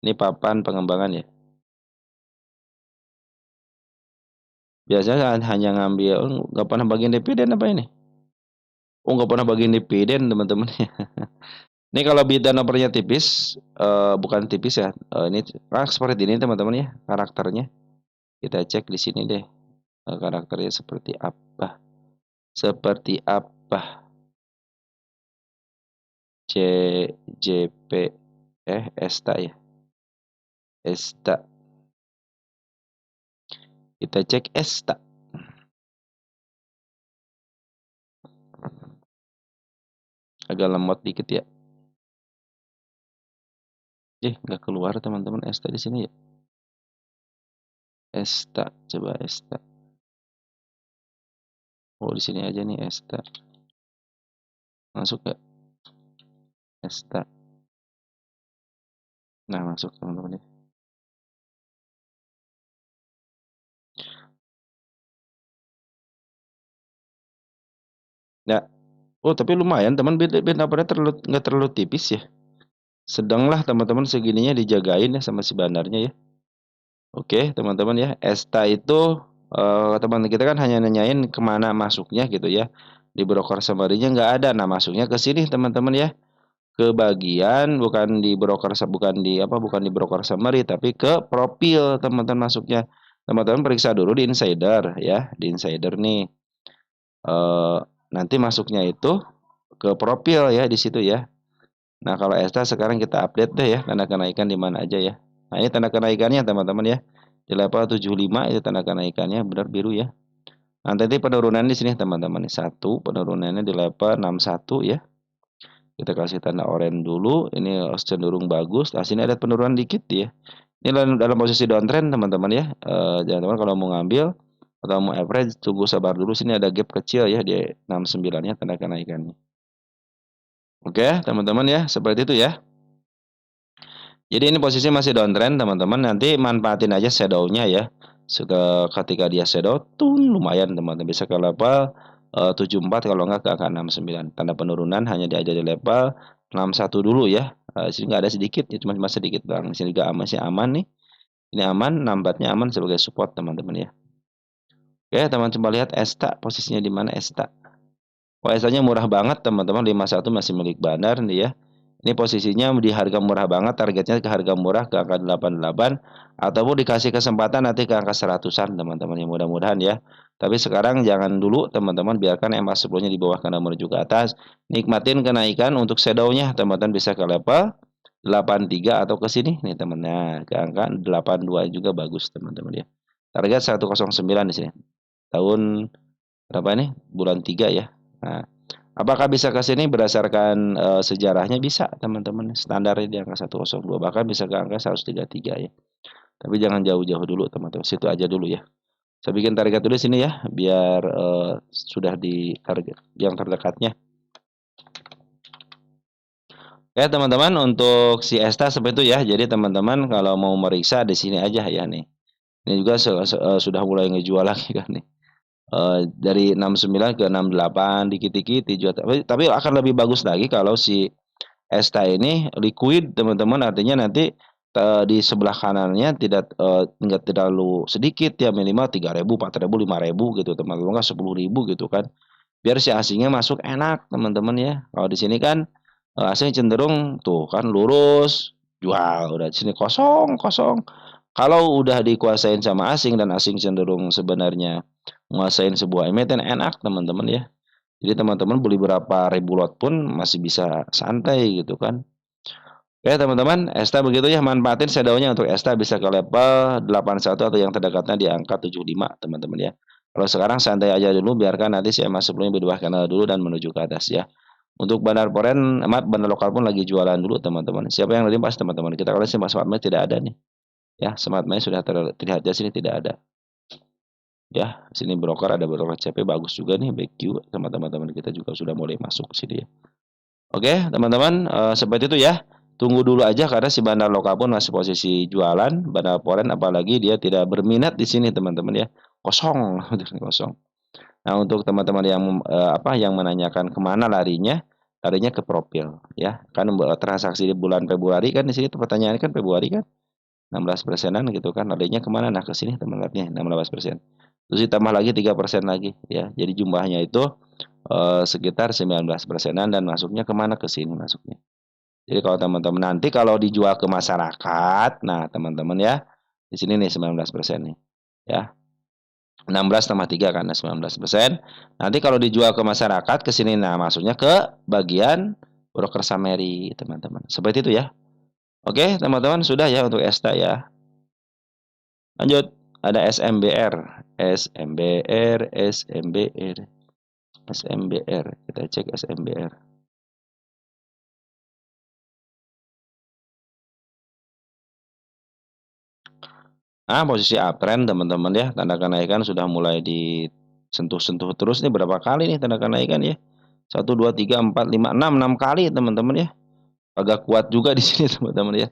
Ini papan pengembangan ya. Biasanya hanya ngambil, nggak pernah bagian dividen apa ini? Oh nggak pernah bagian dividen teman-teman. Ini kalau bid dan opernya tipis, bukan tipis ya. Ini seperti ini teman-teman ya karakternya. Kita cek di sini deh karakternya seperti apa. Seperti apa? C JP Esta ya. Esta. Kita cek Esta. Agak lemot dikit ya. Nggak keluar teman-teman Esta di sini ya. Esta, coba Esta. Oh, di sini aja nih Esta. Masuk ke Esta. Nah, masuk teman-teman ya. Nah, oh tapi lumayan teman, bid nggak terlalu tipis ya. Sedang lah teman-teman, segininya dijagain ya sama si bandarnya ya. Oke teman-teman ya, Esta itu teman kita kan hanya nanyain kemana masuknya gitu ya. Di broker summary-nya nggak ada. Nah masuknya ke sini teman-teman ya. Ke bagian bukan di broker summary, tapi ke profil teman-teman masuknya. Teman-teman periksa dulu di insider ya. Di insider nih nanti masuknya itu ke profil ya di situ ya. Nah, kalau Esta sekarang kita update deh ya, tanda kenaikan di mana aja ya. Nah, ini tanda kenaikannya teman-teman ya. Di level 75 itu tanda kenaikannya, benar biru ya. Nah, nanti penurunan di sini teman-teman. Satu, penurunannya di level 61 ya. Kita kasih tanda oranye dulu. Ini cenderung bagus. Nah, sini ada penurunan dikit ya. Ini dalam posisi downtrend teman-teman ya. Teman-teman kalau mau ngambil atau mau average, tunggu sabar dulu. Sini ada gap kecil ya di 69-nya tanda kenaikannya. Oke, teman-teman ya, seperti itu ya. Jadi ini posisi masih downtrend teman-teman. Nanti manfaatin aja shadow-nya ya. Ketika dia shadow tuh lumayan teman-teman, bisa ke level 74 kalau nggak ke angka 69. Tanda penurunan hanya ada di level 61 dulu ya. Sini nggak ada sedikit, ya cuma sedikit bang. Sini juga masih aman nih. Ini aman, nambatnya aman sebagai support teman-teman ya. Oke, teman coba lihat Esta posisinya di mana Esta. Oh, Esta-nya murah banget teman-teman, 51 masih milik Bandar nih ya. Ini posisinya di harga murah banget, targetnya ke harga murah ke angka 88 ataupun dikasih kesempatan nanti ke angka 100-an teman-teman ya, mudah-mudahan ya. Tapi sekarang jangan dulu teman-teman, biarkan MA10-nya di bawah karena menuju ke atas. Nikmatin kenaikan untuk shadow-nya teman-teman, bisa ke level 83 atau ke sini nih teman. Nah, ke angka 82 juga bagus teman-teman ya. Target 109 di sini. Tahun berapa nih? Bulan 3 ya. Nah, apakah bisa ke sini berdasarkan sejarahnya? Bisa teman-teman. Standarnya di angka 102, bahkan bisa ke angka 133 ya. Tapi jangan jauh-jauh dulu teman-teman. Situ aja dulu ya. Saya bikin target dulu sini ya, biar sudah di target yang terdekatnya. Ya teman-teman, untuk si Esta seperti itu ya. Jadi teman-teman kalau mau meriksa di sini aja ya nih. Ini juga sudah mulai ngejual lagi kan nih. Dari 69 ke 68 dikit-dikit dijual. Tapi akan lebih bagus lagi kalau si Esta ini liquid teman-teman, artinya nanti di sebelah kanannya enggak terlalu sedikit ya, minimal 3.000, 4.000, 5.000 gitu teman-teman, enggak 10.000 gitu kan. Biar si asingnya masuk enak teman-teman ya. Kalau di sini kan asing cenderung tuh kan lurus jual, udah di sini kosong kosong. Kalau udah dikuasain sama asing dan asing cenderung sebenarnya nguasain sebuah emiten, enak teman-teman ya. Jadi teman-teman beli berapa ribu lot pun masih bisa santai gitu kan. Oke teman-teman, Esta begitu ya, manfaatin shadownya untuk Esta bisa ke level 81 atau yang terdekatnya di angka 75 teman-teman ya. Kalau sekarang santai aja dulu, biarkan nanti si emas sebelumnya berdua kanal dulu dan menuju ke atas ya. Untuk bandar foreign, bandar lokal pun lagi jualan dulu teman-teman. Siapa yang pas teman-teman? Kita kalau si Smart Money tidak ada nih. Ya, Smart Money sudah terlihat di sini tidak ada. Ya, sini broker ada broker CP bagus juga nih, BQ sama teman-teman kita juga sudah mulai masuk ke sini ya. Oke, teman-teman, seperti itu ya. Tunggu dulu aja karena si bandar lokal pun masih posisi jualan, bandar foreign apalagi dia tidak berminat di sini teman-teman ya. Kosong, kosong. Nah, untuk teman-teman yang yang menanyakan kemana larinya, larinya ke profil ya. Kan transaksi di bulan Februari kan di sini pertanyaan kan Februari kan 16%-an gitu kan. Larinya kemana? Nah, ke sini teman-teman 16%. Terus ditambah lagi 3% lagi ya. Jadi jumlahnya itu sekitar 19%-an dan masuknya kemana? Ke sini masuknya. Jadi kalau teman-teman nanti kalau dijual ke masyarakat, nah teman-teman ya, di sini nih 19% nih. Ya. 16 tambah 3 karena 19%. Nanti kalau dijual ke masyarakat ke sini, nah masuknya ke bagian broker summary teman-teman. Seperti itu ya. Oke teman-teman, sudah ya untuk Esta ya. Lanjut, ada SMBR. SMBR, SMBR, SMBR. Kita cek SMBR. Posisi uptrend teman-teman ya. Tanda kenaikan sudah mulai disentuh-sentuh terus nih, berapa kali nih tanda kenaikan ya? 1, 2, 3, 4, 5, 6, 6 kali teman-teman ya. Agak kuat juga di sini teman-teman ya.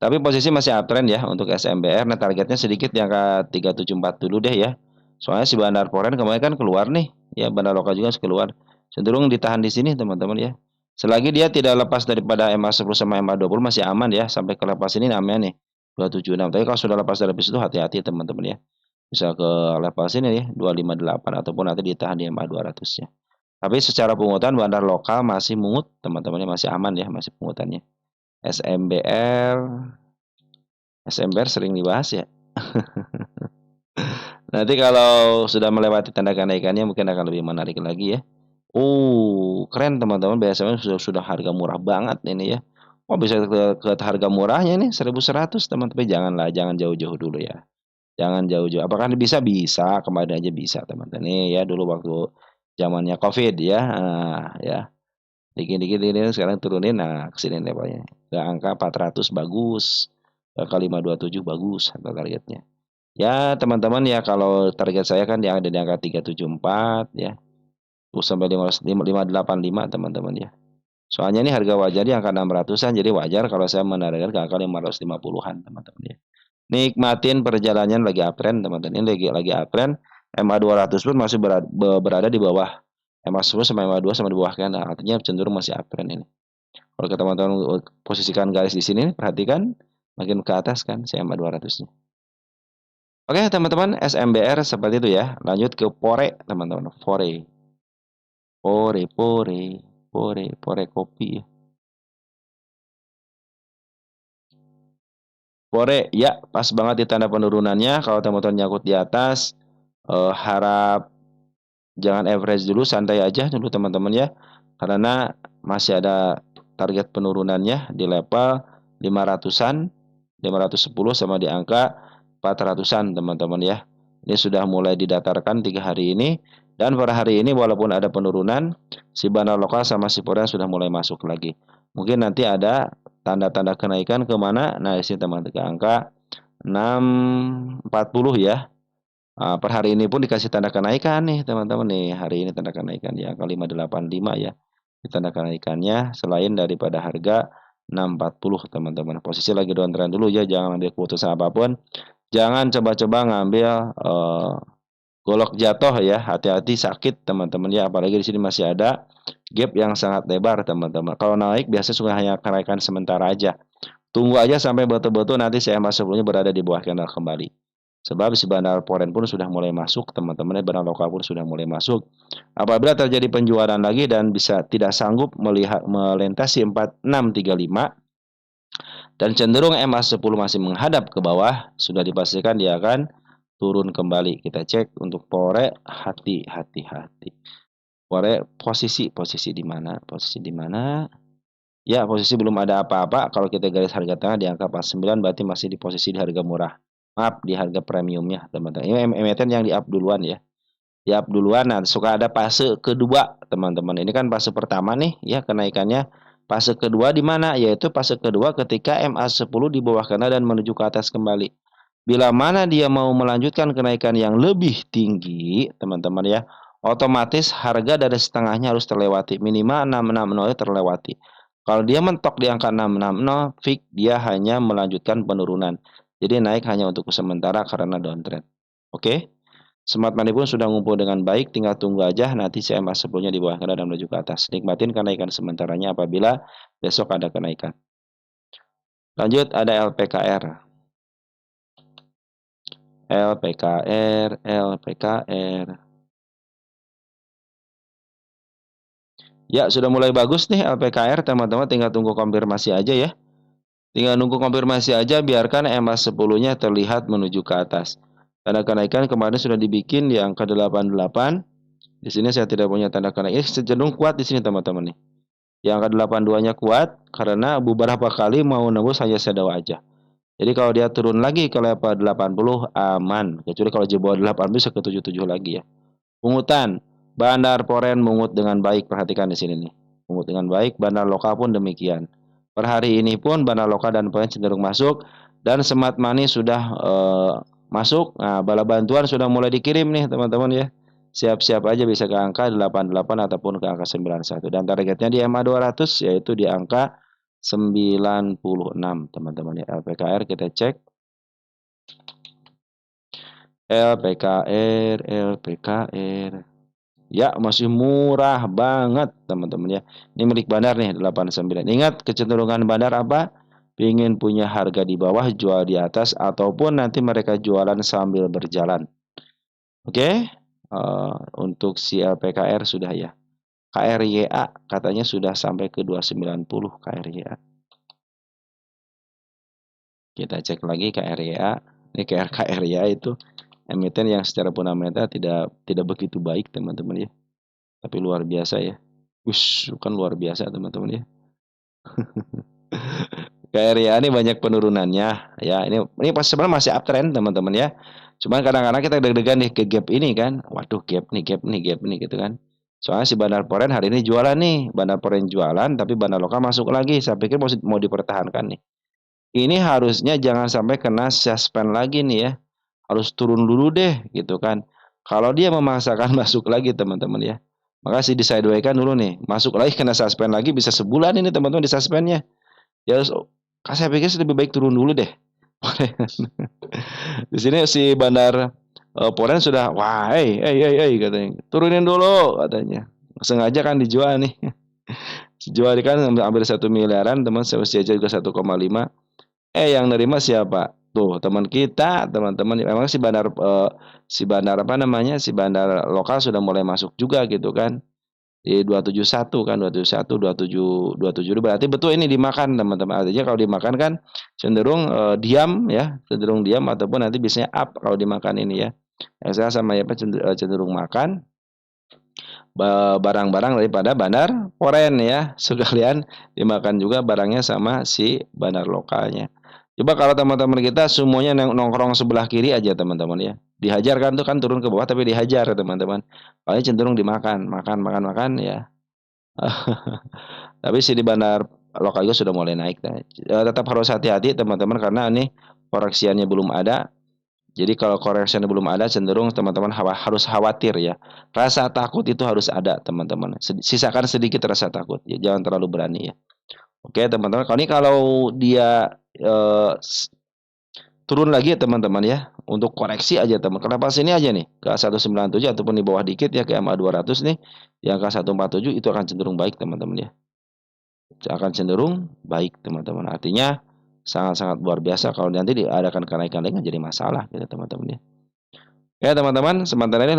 Tapi posisi masih uptrend ya untuk SMBR. Nah, targetnya sedikit di angka 374 dulu deh ya. Soalnya si bandar foreign kemarin kan keluar nih, ya bandar lokal juga keluar. Cenderung ditahan di sini teman-teman ya. Selagi dia tidak lepas daripada MA10 sama MA20 masih aman ya, sampai ke lepas ini namanya nih 276. Tapi kalau sudah lepas dari situ hati-hati teman-teman ya. Bisa ke level sini ya 258 ataupun nanti ditahan di MA200 ya. Tapi secara pungutan bandar lokal masih mungut teman-temannya, masih aman ya, masih pungutannya. SMBR SMBR sering dibahas ya. Nanti kalau sudah melewati tanda kenaikannya mungkin akan lebih menarik lagi ya. Keren teman-teman, biasanya sudah harga murah banget ini ya. Bisa ke harga murahnya nih 1.100 teman, tapi janganlah, jangan jauh-jauh dulu ya. Jangan jauh-jauh. Apakah bisa? Bisa, kemarin aja bisa teman-teman. Nih ya dulu waktu zamannya Covid ya. Ya. Dikit-dikit ini sekarang turunin, nah kesini levelnya. Ke angka 400 bagus. Ke 527 bagus harga targetnya. Ya teman-teman ya, kalau target saya kan yang ada di angka 374 ya. Terus sampai 585 teman-teman ya. Soalnya ini harga wajar di angka 600-an, jadi wajar kalau saya menargetkan ke angka 550-an teman-teman ya. Nikmatin perjalanan lagi uptrend teman-teman. Ini lagi uptrend. MA200 pun masih berada di bawah MA10 sama MA2 sama di bawah kan. Nah, artinya cenderung masih uptrend ini. Kalau teman-teman posisikan garis di sini, perhatikan makin ke atas kan si MA200-nya. Oke teman-teman, SMBR seperti itu ya. Lanjut ke Pore teman-teman. Pore. Pore, Pore, Pore, Pore kopi ya. Pore ya, pas banget di tanda penurunannya. Kalau teman-teman nyangkut di atas, harap jangan average dulu, santai aja dulu teman-teman ya. Karena masih ada target penurunannya di level 500-an, 510 sama di angka 400-an teman-teman ya. Ini sudah mulai didatarkan 3 hari ini, dan per hari ini walaupun ada penurunan, si bandar lokal sama si foreign sudah mulai masuk lagi. Mungkin nanti ada tanda-tanda kenaikan kemana? Nah, di sini teman-teman ke angka 640 ya. Per hari ini pun dikasih tanda kenaikan nih teman-teman nih. Hari ini tanda kenaikan di angka 585 ya. Di tanda kenaikannya selain daripada harga 640 teman-teman. Posisi lagi downtrend dulu ya, jangan ambil keputusan apapun. Jangan coba-coba ngambil golok jatuh ya. Hati-hati sakit teman-teman ya. Apalagi di sini masih ada gap yang sangat lebar teman-teman. Kalau naik biasanya suka hanya kenaikan sementara aja. Tunggu aja sampai betul-betul nanti CMA sebelumnya berada di bawah candle kembali. Sebab si bandar foreign pun sudah mulai masuk, teman-teman, bandar lokal pun sudah mulai masuk. Apabila terjadi penjualan lagi dan bisa tidak sanggup melihat melintasi 4635 dan cenderung MA10 masih menghadap ke bawah, sudah dipastikan dia akan turun kembali. Kita cek untuk Fore, hati-hati. Fore posisi di mana? Posisi di mana? Ya, posisi belum ada apa-apa. Kalau kita garis harga tengah di angka 49 berarti masih di posisi di harga murah. Maaf, di harga premiumnya, teman-teman. Ini emiten yang di-up duluan ya. Di-up duluan, nah suka ada fase kedua, teman-teman. Ini kan fase pertama nih, ya kenaikannya. Fase kedua di mana? Yaitu fase kedua ketika MA10 di bawah kanan dan menuju ke atas kembali. Bila mana dia mau melanjutkan kenaikan yang lebih tinggi, teman-teman ya, otomatis harga dari setengahnya harus terlewati. Minimal 660 terlewati. Kalau dia mentok di angka 660, fix dia hanya melanjutkan penurunan. Jadi naik hanya untuk sementara karena downtrend. Oke. Smart money pun sudah ngumpul dengan baik, tinggal tunggu aja nanti CMA sebelumnya di bawah kanan dan menuju ke atas. Nikmatin kenaikan sementaranya apabila besok ada kenaikan. Lanjut ada LPKR. LPKR. Ya, sudah mulai bagus nih LPKR, teman-teman, tinggal tunggu konfirmasi aja ya. Tinggal nunggu konfirmasi aja, biarkan MA10-nya terlihat menuju ke atas. Tanda kenaikan kemarin sudah dibikin di angka 88. Di sini saya tidak punya tanda kenaikan. Cenderung kuat di sini teman-teman nih. Yang angka 82-nya kuat karena beberapa kali mau nembus hanya shadow aja. Jadi kalau dia turun lagi ke level 80 aman. Kecuali kalau jebol 80 bisa ke 77 lagi ya. Pungutan. Bandar foreign mungut dengan baik. Perhatikan di sini nih. Mungut dengan baik. Bandar lokal pun demikian. Per hari ini pun bandar lokal dan foreign cenderung masuk. Dan smart money sudah masuk. Nah, bala bantuan sudah mulai dikirim nih teman-teman ya. Siap-siap aja bisa ke angka 88 ataupun ke angka 91. Dan targetnya di MA 200 yaitu di angka 96 teman-teman ya. LPKR kita cek. LPKR. Ya, masih murah banget teman-teman ya. Ini milik bandar nih 89. Ingat kecenderungan bandar apa? Ingin punya harga di bawah, jual di atas, ataupun nanti mereka jualan sambil berjalan. Oke. Untuk si LPKR sudah ya. KRYA katanya sudah sampai ke 290 KRYA. Kita cek lagi KRYA. Ini KRYA itu emiten yang secara fundamental tidak begitu baik teman-teman ya. Tapi luar biasa ya. Bukan luar biasa teman-teman ya. KRYA ini banyak penurunannya ya. Ini pas sebenarnya masih uptrend teman-teman ya. Cuman kadang-kadang kita deg-degan nih ke gap ini kan. Waduh, gap nih gitu kan. Soalnya si bandar foreign hari ini jualan nih. Bandar foreign jualan tapi bandar lokal masuk lagi. Saya pikir mau dipertahankan nih. Ini harusnya jangan sampai kena suspend lagi nih ya. Harus turun dulu deh gitu kan. Kalau dia memaksakan masuk lagi teman-teman ya. Maka si disidewaykan dulu nih. Masuk lagi kena suspend lagi bisa sebulan ini teman-teman di suspendnya. Ya harus, saya pikir lebih baik turun dulu deh. Di sini si bandar foreign sudah, wah, katanya, turunin dulu katanya. Sengaja kan dijual nih. Dijual kan hampir 1 miliaran, teman saya jajan juga 1,5. Yang nerima siapa? Tuh, teman kita, teman-teman. Memang si bandar apa namanya? Si bandar lokal sudah mulai masuk juga gitu kan. Di 271 kan, 271, 27 berarti betul ini dimakan teman-teman. Artinya kalau dimakan kan cenderung diam ya, cenderung diam ataupun nanti biasanya up kalau dimakan ini ya. Yang saya sama ya cenderung makan. barang-barang daripada bandar foreign ya. Sekalian dimakan juga barangnya sama si bandar lokalnya. Coba kalau teman-teman kita semuanya nongkrong sebelah kiri aja teman-teman ya. Dihajar kan tuh kan turun ke bawah tapi dihajar teman-teman. Paling cenderung dimakan, makan ya. Tapi si di bandar lokal juga sudah mulai naik. Tetap harus hati-hati teman-teman karena ini koreksiannya belum ada. Jadi kalau koreksiannya belum ada cenderung teman-teman harus khawatir ya. Rasa takut itu harus ada teman-teman. Sisakan sedikit rasa takut ya. Jangan terlalu berani ya. Oke teman-teman. Kalau dia eh, turun lagi ya teman-teman ya. Untuk koreksi aja teman. Kenapa sini aja nih ke 197 ataupun di bawah dikit ya ke MA 200 nih. Yang ke 147 itu akan cenderung baik teman-teman ya. Akan cenderung baik teman-teman. Artinya sangat-sangat luar biasa kalau nanti diadakan kenaikan lagi jadi masalah gitu teman-teman ya. Ya teman-teman, sementara ini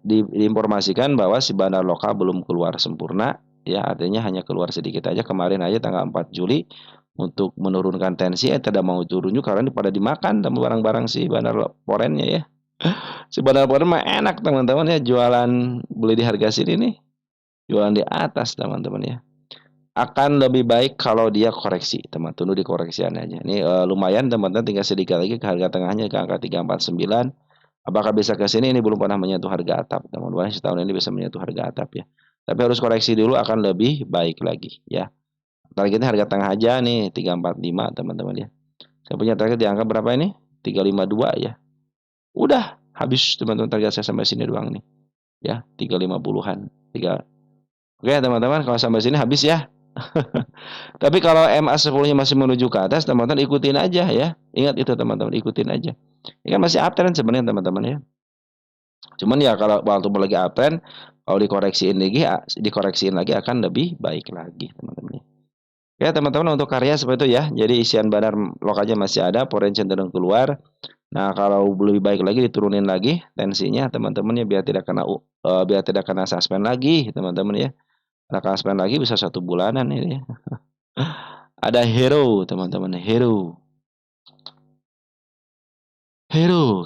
diinformasikan bahwa si bandar lokal belum keluar sempurna, ya artinya hanya keluar sedikit aja. Kemarin aja tanggal 4 Juli untuk menurunkan tensi, tidak mau turun juga karena pada dimakan sama barang-barang si bandar forennya ya. Si bandar foren mah enak teman-teman ya, jualan beli di harga sini nih, jualan di atas teman-teman ya. Akan lebih baik kalau dia koreksi, teman, tunggu dikoreksian aja. Ini lumayan teman-teman, tinggal sedikit lagi ke harga tengahnya ke angka 349. Apakah bisa ke sini? Ini belum pernah menyentuh harga atap, teman-teman. Setahun ini bisa menyentuh harga atap ya. Tapi harus koreksi dulu akan lebih baik lagi ya. Targetnya harga tengah aja nih 345 teman-teman ya. Saya punya target di angka berapa ini? 352 ya. Udah habis teman-teman, target saya sampai sini doang nih. Ya, 350-an. Oke, teman-teman, kalau sampai sini habis ya. Tapi kalau MA 10-nya masih menuju ke atas, teman-teman ikutin aja ya. Ingat itu teman-teman, ikutin aja. Ini kan masih uptrend sebenarnya teman-teman ya. Cuman ya kalau waktu lagi uptrend, kalau dikoreksiin lagi akan lebih baik lagi teman-teman. Ya teman-teman, untuk karya seperti itu ya. Jadi isian bandar lokalnya masih ada, foreign cenderung keluar. Nah kalau lebih baik lagi diturunin lagi tensinya teman-teman ya, biar tidak kena suspend lagi teman-teman ya. Karena suspend lagi bisa 1 bulanan ini ya. Ada hero teman-teman, hero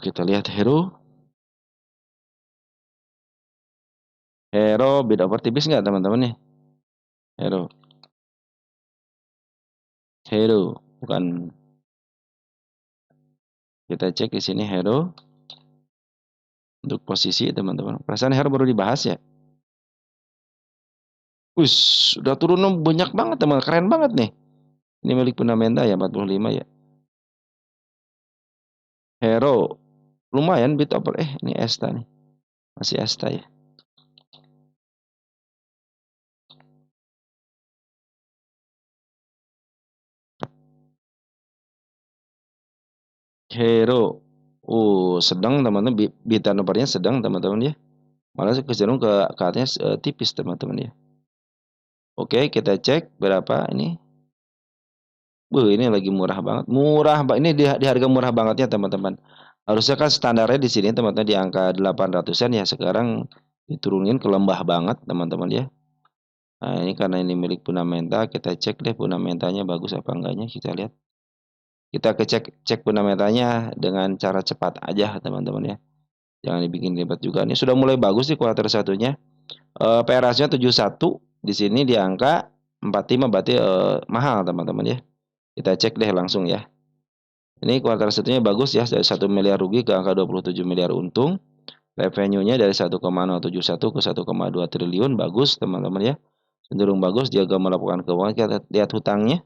kita lihat hero bid over tipis nggak teman-teman nih? Hero bukan, kita cek di sini hero untuk posisi teman-teman. Perasaan hero baru dibahas ya. Udah turun banyak banget teman, keren banget nih. Ini milik fundamental ya 45 ya. Hero lumayan bid over, ini Esta nih. Masih Esta ya. Hero sedang teman-teman, bid turnovernya sedang teman-teman ya. Malah cenderung ke atasnya tipis teman-teman ya. Oke, kita cek berapa ini. Ini lagi murah banget. Ini di harga murah bangetnya teman-teman. Harusnya kan standarnya di sini teman-teman di angka 800-an ya, sekarang diturunin ke lembah banget teman-teman ya. Nah, ini karena ini milik fundamental, kita cek deh fundamentalnya bagus apa enggaknya, kita lihat. Kita cek fundamentalnya dengan cara cepat aja teman-teman ya. Jangan dibikin ribet juga. Ini sudah mulai bagus nih kuartal satunya. PR ratio 71, di sini di angka 45 berarti mahal teman-teman ya. Kita cek deh langsung ya. Ini kuartal satunya bagus ya, dari 1 miliar rugi ke angka 27 miliar untung. Revenue-nya dari 1,071 ke 1,2 triliun, bagus teman-teman ya. Cenderung bagus, dia agak melakukan keuangan. Kita lihat hutangnya.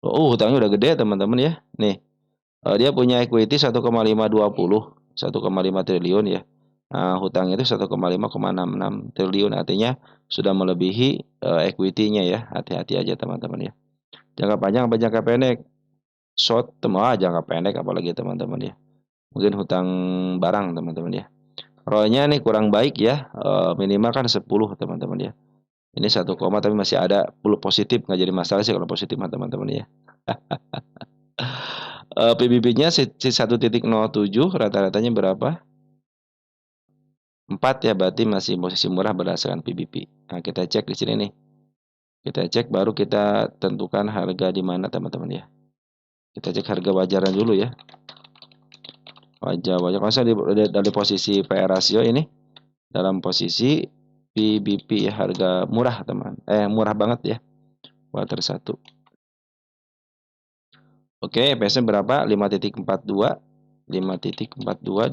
Hutangnya udah gede teman-teman ya. Nih, dia punya equity 1,520, 1,5 triliun ya. Nah, hutangnya itu 1,5,66 triliun, artinya sudah melebihi equity-nya ya. Hati-hati aja teman-teman ya. Jangka panjang apa jangka pendek? Short term, jangka pendek apalagi teman-teman ya. Mungkin hutang barang teman-teman ya. ROE-nya nih kurang baik ya, minimal kan 10 teman-teman ya. Ini 1, tapi masih ada positif, nggak jadi masalah sih kalau positif teman-teman ya. PBB-nya 1,07, rata-ratanya berapa? 4 ya, berarti masih posisi murah berdasarkan PBB. Nah, kita cek di sini nih. Kita cek baru kita tentukan harga di mana teman-teman ya. Kita cek harga wajarnya dulu ya. Wajar. Kalau saya dari posisi PR ratio ini dalam posisi PBP ya, harga murah teman. Murah banget ya. Quarter 1. Oke, EPS-nya berapa? 5.42. 5.42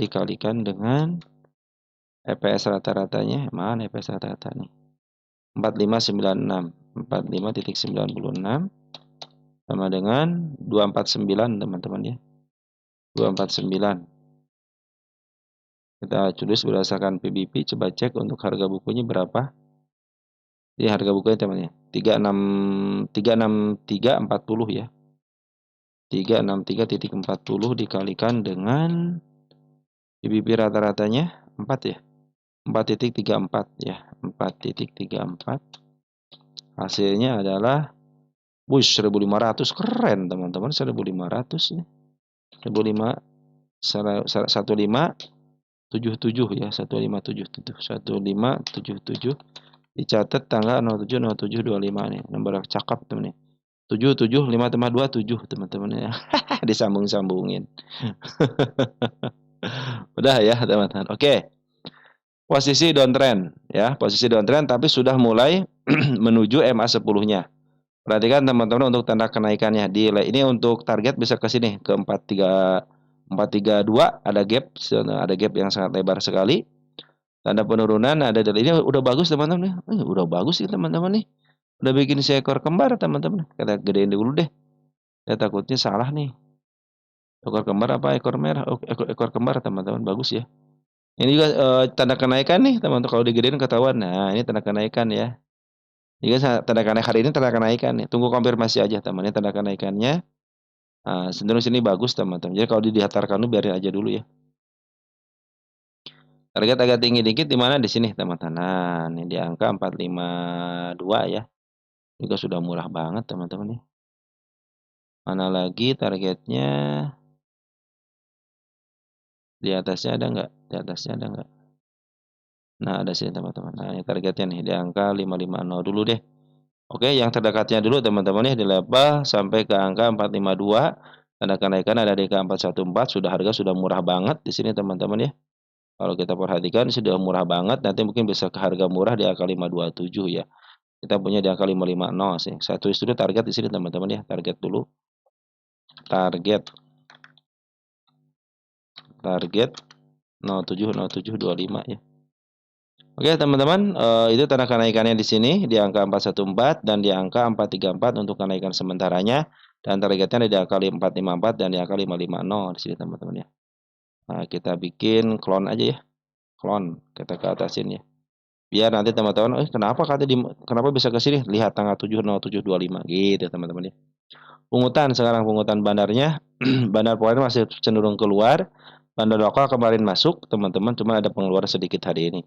dikalikan dengan EPS rata-ratanya. Mana EPS rata-rata nih? 4596. 45.96 sama dengan 249 teman-teman ya. 249. Kita tulis berdasarkan PBP, coba cek untuk harga bukunya berapa. Ini harga bukunya teman-teman ya. 363.40 ya. 363.40 dikalikan dengan PBB rata-ratanya 4 ya. 4.34 ya. 4.34. Hasilnya adalah 1.500. Keren teman-teman, 1.500 ya. 1577 ya. 1577. Dicatat tanggal 07.07.25 nih. Nomor cakep teman nih. 775 tambah 27 teman-teman ya. Disambung-sambungin. Udah ya teman-teman. Oke. Posisi downtrend ya, posisi downtrend tapi sudah mulai menuju MA 10-nya. Perhatikan teman-teman untuk tanda kenaikannya. Ini untuk target bisa ke sini ke 432 ada gap yang sangat lebar sekali. Tanda penurunan ada dari ini udah bagus teman-teman. Udah bagus sih teman-teman nih. Udah bikin seekor kembar teman-teman. Kita gedein dulu deh. Ya takutnya salah nih. Ekor kembar apa ekor merah? Oh, ekor kembar teman-teman, bagus ya. Ini juga tanda kenaikan nih teman-teman, kalau digedein ketahuan. Nah, ini tanda kenaikan ya. Ini tanda kenaikan hari ini, tanda kenaikan nih. Tunggu konfirmasi aja teman, ini tanda kenaikannya. Nah, cenderung sini bagus teman-teman. Jadi kalau dihantarkan dulu biarin aja dulu ya. Target agak tinggi dikit di mana? Di sini teman-teman. Nah, ini di angka 452 ya. Juga sudah murah banget teman-teman nih. Mana lagi targetnya? Di atasnya ada nggak? Di atasnya ada nggak? Nah, ada sini teman-teman. Nah, ini targetnya nih di angka 550 dulu deh. Oke, yang terdekatnya dulu teman-teman ya, di level sampai ke angka 452. Tanda kenaikan ada di angka 414. Harga sudah murah banget di sini teman-teman ya. Kalau kita perhatikan sudah murah banget, nanti mungkin bisa ke harga murah di angka 527 ya. Kita punya di angka 550 sih. Satu dulu target di sini teman-teman ya. Target dulu. Target 070725 ya. Oke teman-teman, itu tanda kenaikannya di sini di angka 414 dan di angka 434 untuk kenaikan sementaranya, dan targetnya di angka 454 dan di angka 550 di sini teman-teman ya. Nah, kita bikin clone aja ya. Clone, kita ke atasin ya. Biar nanti teman-teman, kenapa bisa ke sini? Lihat tanggal 70725 gitu teman-teman ya. Sekarang pungutan bandarnya, bandar poin masih cenderung keluar. Bandar lokal kemarin masuk, teman-teman, cuma ada pengeluaran sedikit hari ini.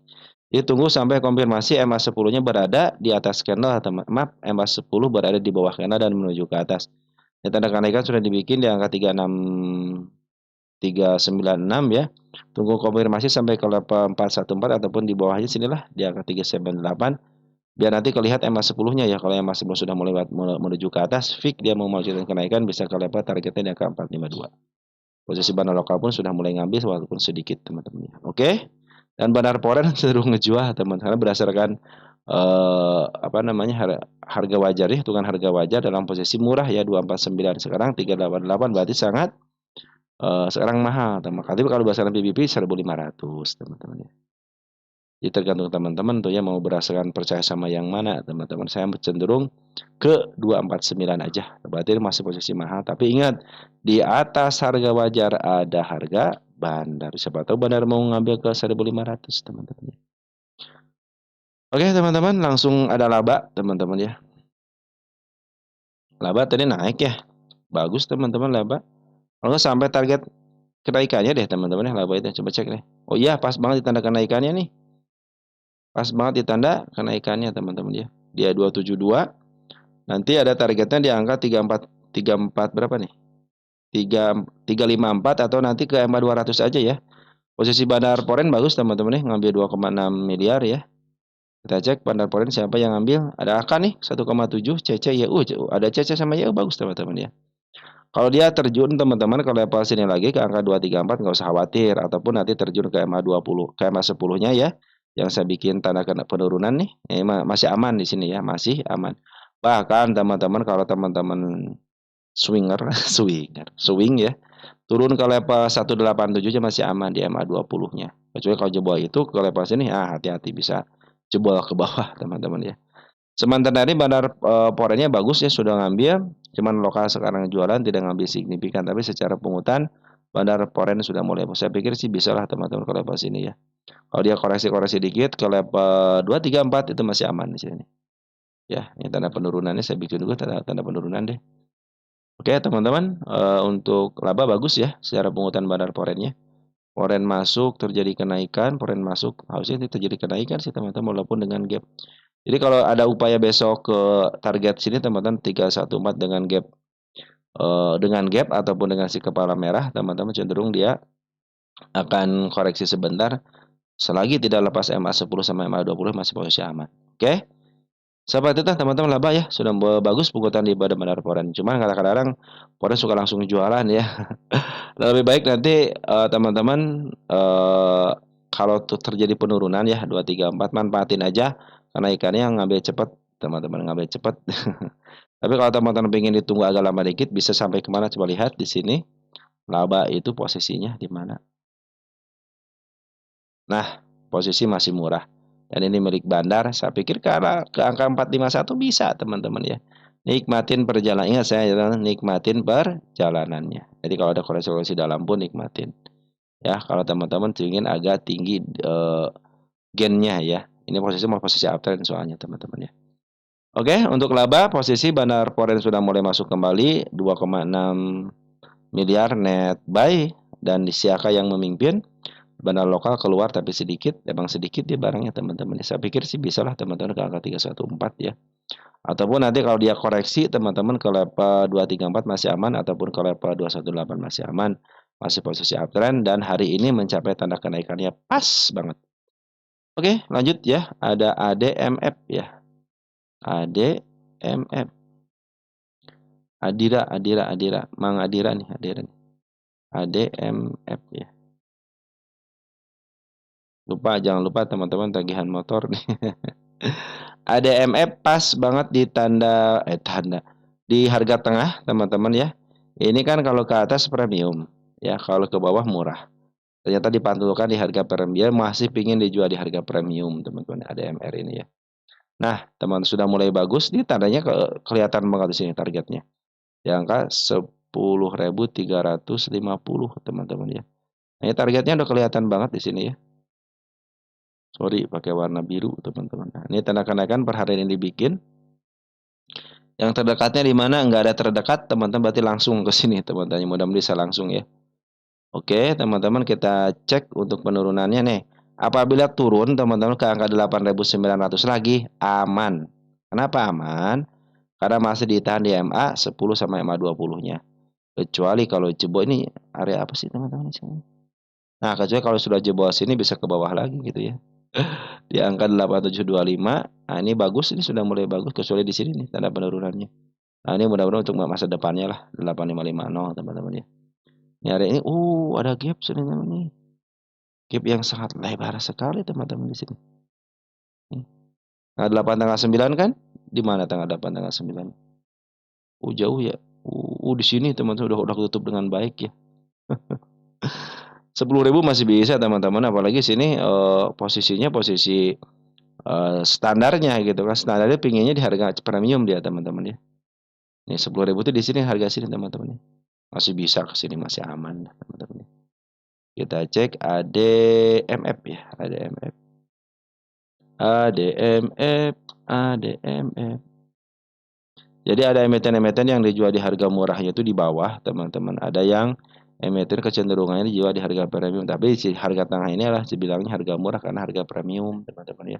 Jadi tunggu sampai konfirmasi MA 10-nya berada di atas candle, maaf, MA 10 berada di bawah candle dan menuju ke atas. Ya, tanda kenaikan sudah dibikin di angka 396 ya. Tunggu konfirmasi sampai ke level 414 ataupun di bawahnya sinilah di angka 398. Biar nanti kelihat MA 10-nya ya. Kalau MA 10 sudah mulai menuju ke atas, fix dia mau melanjutkan kenaikan bisa ke level targetnya di angka 452. Posisi bandar lokal pun sudah mulai ngambil walaupun sedikit teman-teman. Oke. Dan bandar foreign cenderung ngejual teman-teman berdasarkan harga wajar ya, hitungan harga wajar dalam posisi murah ya 249, sekarang 388 berarti sangat sekarang mahal teman. Tapi kalau berdasarkan PBB 1.500 teman-teman ya. Jadi tergantung teman-teman tuh ya mau berdasarkan percaya sama yang mana teman-teman. Saya cenderung ke 249 aja. Berarti masih posisi mahal. Tapi ingat di atas harga wajar ada harga bandar. Siapa tahu bandar mau ngambil ke 1.500 teman-teman. Oke teman-teman, langsung ada laba teman-teman ya. Laba tadi naik ya. Bagus teman-teman laba. Kalau nggak sampai target kenaikannya deh teman-teman ya laba itu. Coba cek deh. Oh iya pas banget ditanda kenaikannya nih. Pas banget ditanda kenaikannya teman-teman ya. Dia 272. Nanti ada targetnya di angka 34 berapa nih? 354 atau nanti ke MA 200 aja ya. Posisi bandar foreign bagus teman-teman ya, ngambil 2,6 miliar ya. Kita cek bandar foreign siapa yang ngambil. Ada AK nih 1,7 CC ya. Ada CC sama ya bagus teman-teman ya. Kalau dia terjun teman-teman ke level sini lagi ke angka 234 nggak usah khawatir, ataupun nanti terjun ke MA 20 ke MA 10-nya ya. yang saya bikin tanda penurunan nih, masih aman di sini ya, masih aman. Bahkan teman-teman kalau teman-teman swinger, swing ya, turun ke level 187 aja masih aman di MA20-nya. Kecuali kalau jebol itu ke level sini, hati-hati bisa jebol ke bawah teman-teman ya. Sementara ini Bandar Porennya bagus ya, sudah ngambil, cuman lokal sekarang jualan tidak ngambil signifikan, tapi secara pungutan Bandar Poren sudah mulai. Saya pikir sih bisa lah teman-teman ke level sini ya. Kalau dia koreksi-koreksi dikit ke level 2, 3, 4 itu masih aman di sini. Ya, ini tanda penurunannya saya bikin dulu tanda penurunan deh. Oke teman-teman, untuk laba bagus ya secara pungutan Bandar Porennya. Poren masuk terjadi kenaikan, poren masuk harusnya terjadi kenaikan sih teman-teman walaupun dengan gap. Jadi kalau ada upaya besok ke target sini teman-teman 314 dengan gap ataupun dengan si kepala merah, teman-teman cenderung dia akan koreksi sebentar. Selagi tidak lepas MA10 sama MA20 masih posisi aman. Oke. Seperti itu teman-teman laba ya, sudah bagus pungutan di Bandar Poren. Cuman kadang-kadang Poren suka langsung jualan ya. Lebih baik nanti teman-teman kalau terjadi penurunan ya 2, 3, 4 manfaatin aja karena ikannya yang ngambil cepat, teman-teman ngambil cepat. Tapi kalau teman-teman ingin ditunggu agak lama dikit bisa sampai kemana coba lihat di sini. Laba itu posisinya di mana? Nah, posisi masih murah. Dan ini milik bandar, saya pikir ke arah ke angka 451 bisa teman-teman ya. Nikmatin perjalanan, ingat saya nikmatin perjalanannya. Jadi kalau ada koreksi-koreksi dalam pun nikmatin. Ya, kalau teman-teman ingin agak tinggi gennya ya. Ini posisi mau posisi uptrend soalnya teman-teman ya. Oke, untuk laba posisi Bandar Poren sudah mulai masuk kembali 2,6 miliar net buy dan di Siaka yang memimpin. Bandar lokal keluar tapi sedikit, emang sedikit dia barangnya teman-teman. Saya pikir sih bisa lah teman-teman ke angka 314 ya. Ataupun nanti kalau dia koreksi teman-teman ke level 234 masih aman ataupun ke level 218 masih aman. Masih posisi uptrend dan hari ini mencapai tanda kenaikannya pas banget. Oke, lanjut ya. Ada ADMF ya. ADMF. Adira. Mang Adira nih, Adira nih. ADMF ya. Jangan lupa teman-teman tagihan motor nih. ADMF pas banget di tanda di harga tengah teman-teman ya. Ini kan kalau ke atas premium ya, kalau ke bawah murah. Ternyata dipantulkan di harga premium, masih pingin dijual di harga premium teman-teman ADMR ini ya. Nah, teman sudah mulai bagus, di tandanya kelihatan banget di sini targetnya. Di angka 10.350 teman-teman ya. Nah, ini targetnya udah kelihatan banget di sini ya. Sorry, pakai warna biru teman-teman. Nah, ini tanda kenaikan per hari ini dibikin. Yang terdekatnya di mana? Nggak ada terdekat, teman-teman berarti langsung ke sini teman-teman. Mudah-mudahan bisa langsung ya. Oke, teman-teman kita cek untuk penurunannya nih. Apabila turun teman-teman ke angka 8.900 lagi, aman. Kenapa aman? Karena masih ditahan di MA 10 sama MA 20-nya. Kecuali kalau jebol ini area apa sih teman-teman? Nah, kecuali kalau sudah jebol sini bisa ke bawah lagi gitu ya. Di angka 8725. Nah, ini bagus, ini sudah mulai bagus kecuali di sini nih tanda penurunannya. Nah, ini mudah-mudahan untuk masa depannya lah 8550 teman-teman ya. Ini area ini ada gap sebenarnya nih. Gap yang sangat lebar sekali teman-teman di sini. Tanggal 8 tanggal 9 kan? Di mana tanggal 8 tanggal 9? Jauh ya. Di sini teman-teman udah tutup dengan baik ya. 10.000 masih bisa teman-teman, apalagi sini posisinya posisi standarnya gitu kan. Standarnya pinginnya di harga premium dia teman-teman ya. Nih 10.000 itu di sini harga sini teman-teman ya. Masih bisa ke sini masih aman teman-teman. Kita cek ADMF ya, ADMF. ADMF. Jadi ada emiten-emiten yang dijual di harga murahnya itu di bawah, teman-teman. Ada yang emiten kecenderungannya dijual di harga premium, tapi si harga tengah ini adalah dibilangnya harga murah karena harga premium, teman-teman ya.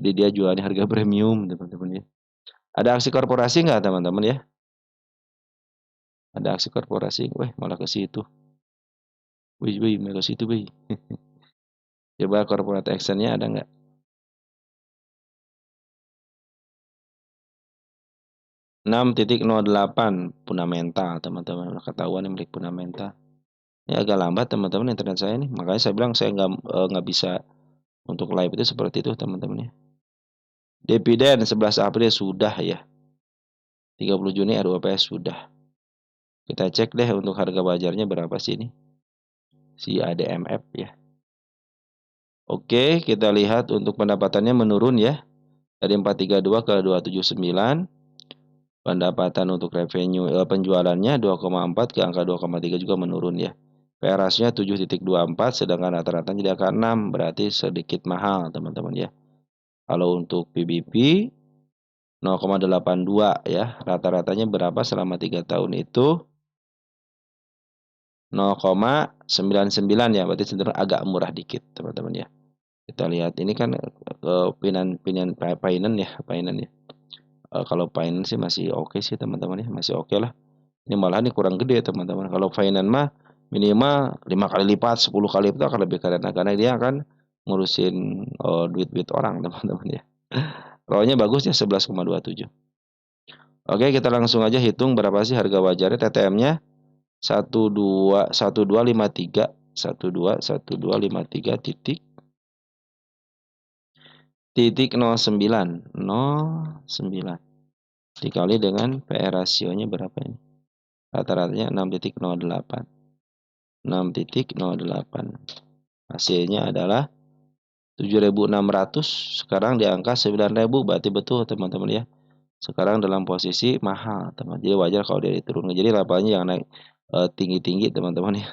Jadi dia jualnya harga premium, teman-teman ya. Ada aksi korporasi nggak, teman-teman ya? Ada aksi korporasi, malah ke situ. Malah ke situ, Coba corporate actionnya ada nggak? 6.08 fundamental teman-teman, udah ketahuan yang milik fundamental. Ya agak lambat teman-teman internet saya nih, makanya saya bilang saya nggak bisa Untuk live itu seperti itu teman-teman ya. Dividen 11 April sudah ya. 30 Juni RUPS sudah. Kita cek deh untuk harga wajarnya berapa sih ini. Si ADMF ya. Oke, kita lihat untuk pendapatannya menurun ya. Dari 432 ke 279. Pendapatan untuk revenue penjualannya 2,4 ke angka 2,3 juga menurun ya. PR ratio-nya 7,24 sedangkan rata-rata di angka 6 berarti sedikit mahal teman-teman ya. Kalau untuk PBB 0,82 ya. Rata-ratanya berapa selama 3 tahun itu 0,99 ya. Berarti cenderung agak murah dikit teman-teman ya. Kita lihat ini kan finance ya. Kalau finance sih masih oke sih teman-teman ya, masih oke lah. Ini malah ini kurang gede teman-teman. Kalau finance mah minimal 5 kali lipat, 10 kali lipat akan lebih karena dia akan ngurusin duit-duit orang teman-teman ya. ROE-nya bagus ya 11,27. Oke, kita langsung aja hitung berapa sih harga wajarnya TTM-nya 121253 121253 titik 09 dikali dengan PR rasionya berapa ini? Rata-ratanya 6,08. 6,08. Hasilnya adalah 7.600, sekarang di angka 9.000, berarti betul teman-teman ya. Sekarang dalam posisi mahal, teman. Jadi wajar kalau dia diturunkan. Jadi lapanya yang naik tinggi-tinggi teman-teman ya.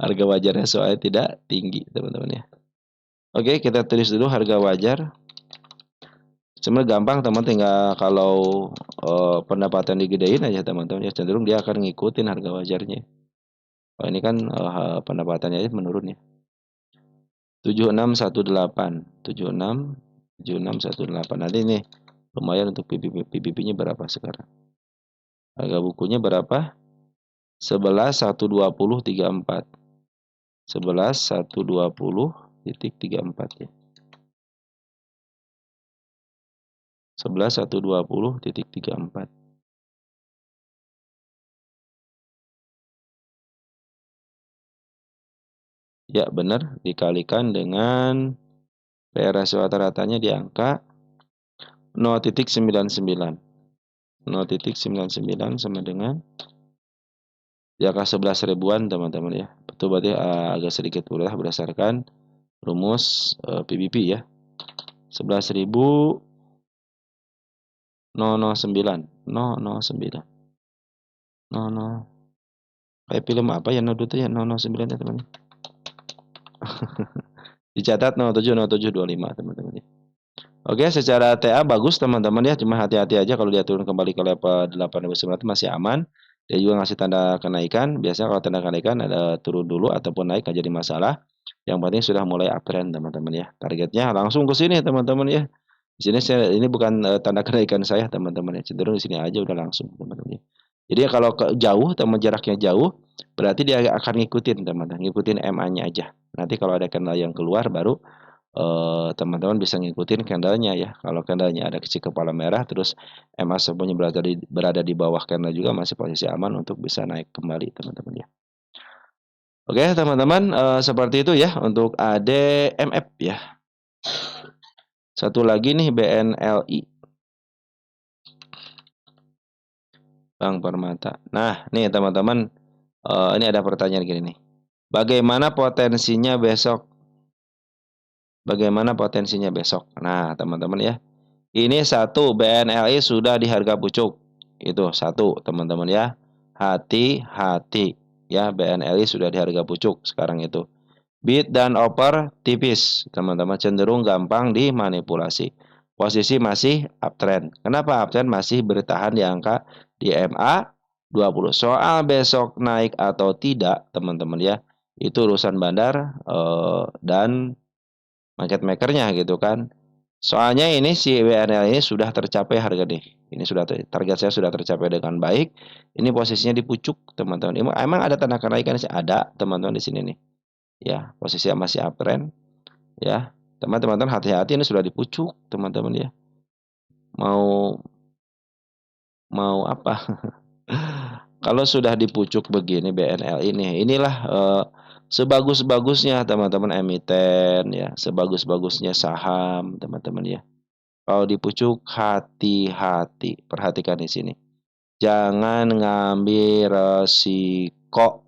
Harga wajarnya soalnya tidak tinggi teman-teman ya. Oke, kita tulis dulu harga wajar. Sebenarnya gampang teman, tinggal kalau pendapatan digedein aja teman-teman ya, cenderung dia akan ngikutin harga wajarnya. Oh, ini kan pendapatannya aja menurun ya. 7618. Nanti ini lumayan untuk PBB-nya berapa sekarang? Harga bukunya berapa? 11.120.34. 11.120.34 ya. 11.120.34. Ya, benar, dikalikan dengan PR rasio rata-ratanya di angka 0,99. 0,99 sama dengan di angka 11 ribuan teman-teman ya. Betul, berarti agak sedikit murah berdasarkan rumus PBB ya. 11.009. 009. Kayak film apa ya Nodo itu ya 009 ya teman-teman. Dicatat 070725 teman-teman ya. Oke, secara TA bagus teman-teman ya, cuma hati-hati aja kalau dia turun kembali ke level 8.900 masih aman. Dia juga ngasih tanda kenaikan. Biasanya kalau tanda kenaikan ada turun dulu ataupun naik nggak jadi masalah. Yang penting sudah mulai uptrend teman-teman ya. Targetnya langsung ke sini teman-teman ya. Di sini ini bukan tanda kenaikan saya teman-teman ya. Cenderung di sini aja udah langsung teman-teman ya. Jadi kalau ke jauh, teman jaraknya jauh, berarti dia akan ngikutin teman-teman, ngikutin MA-nya aja. Nanti kalau ada candle yang keluar baru teman-teman bisa ngikutin candlenya ya. Kalau candlenya ada kecil kepala merah terus MA sebelumnya berada di bawah candle juga masih posisi aman untuk bisa naik kembali teman-teman ya. Oke teman-teman, seperti itu ya untuk ADMF ya. Satu lagi nih BNLI, Bank Permata. Nah nih teman-teman, ini ada pertanyaan gini nih. Bagaimana potensinya besok? Nah teman-teman ya. Ini satu, BNLI sudah di harga pucuk. Itu satu, teman-teman ya. Hati-hati ya, BNLI sudah di harga pucuk sekarang itu. Bid dan offer tipis, teman-teman, cenderung gampang dimanipulasi. Posisi masih uptrend. Kenapa uptrend? Masih bertahan di angka di MA 20. Soal besok naik atau tidak, teman-teman ya. Itu urusan bandar dan market makernya gitu kan. Soalnya ini si WNL ini sudah tercapai harga nih. Ini sudah target saya sudah tercapai dengan baik. Ini posisinya di pucuk, teman-teman. Emang ada tanda kenaikan sih? Ada, teman-teman di sini nih. Ya, posisinya masih uptrend. Ya, teman-teman hati-hati ini sudah di pucuk, teman-teman ya. Mau apa? Kalau sudah di pucuk begini BNL inilah Sebagus-bagusnya teman-teman emiten ya, sebagus-bagusnya saham teman-teman ya. Kalau di pucuk hati-hati, perhatikan di sini. Jangan ngambil resiko.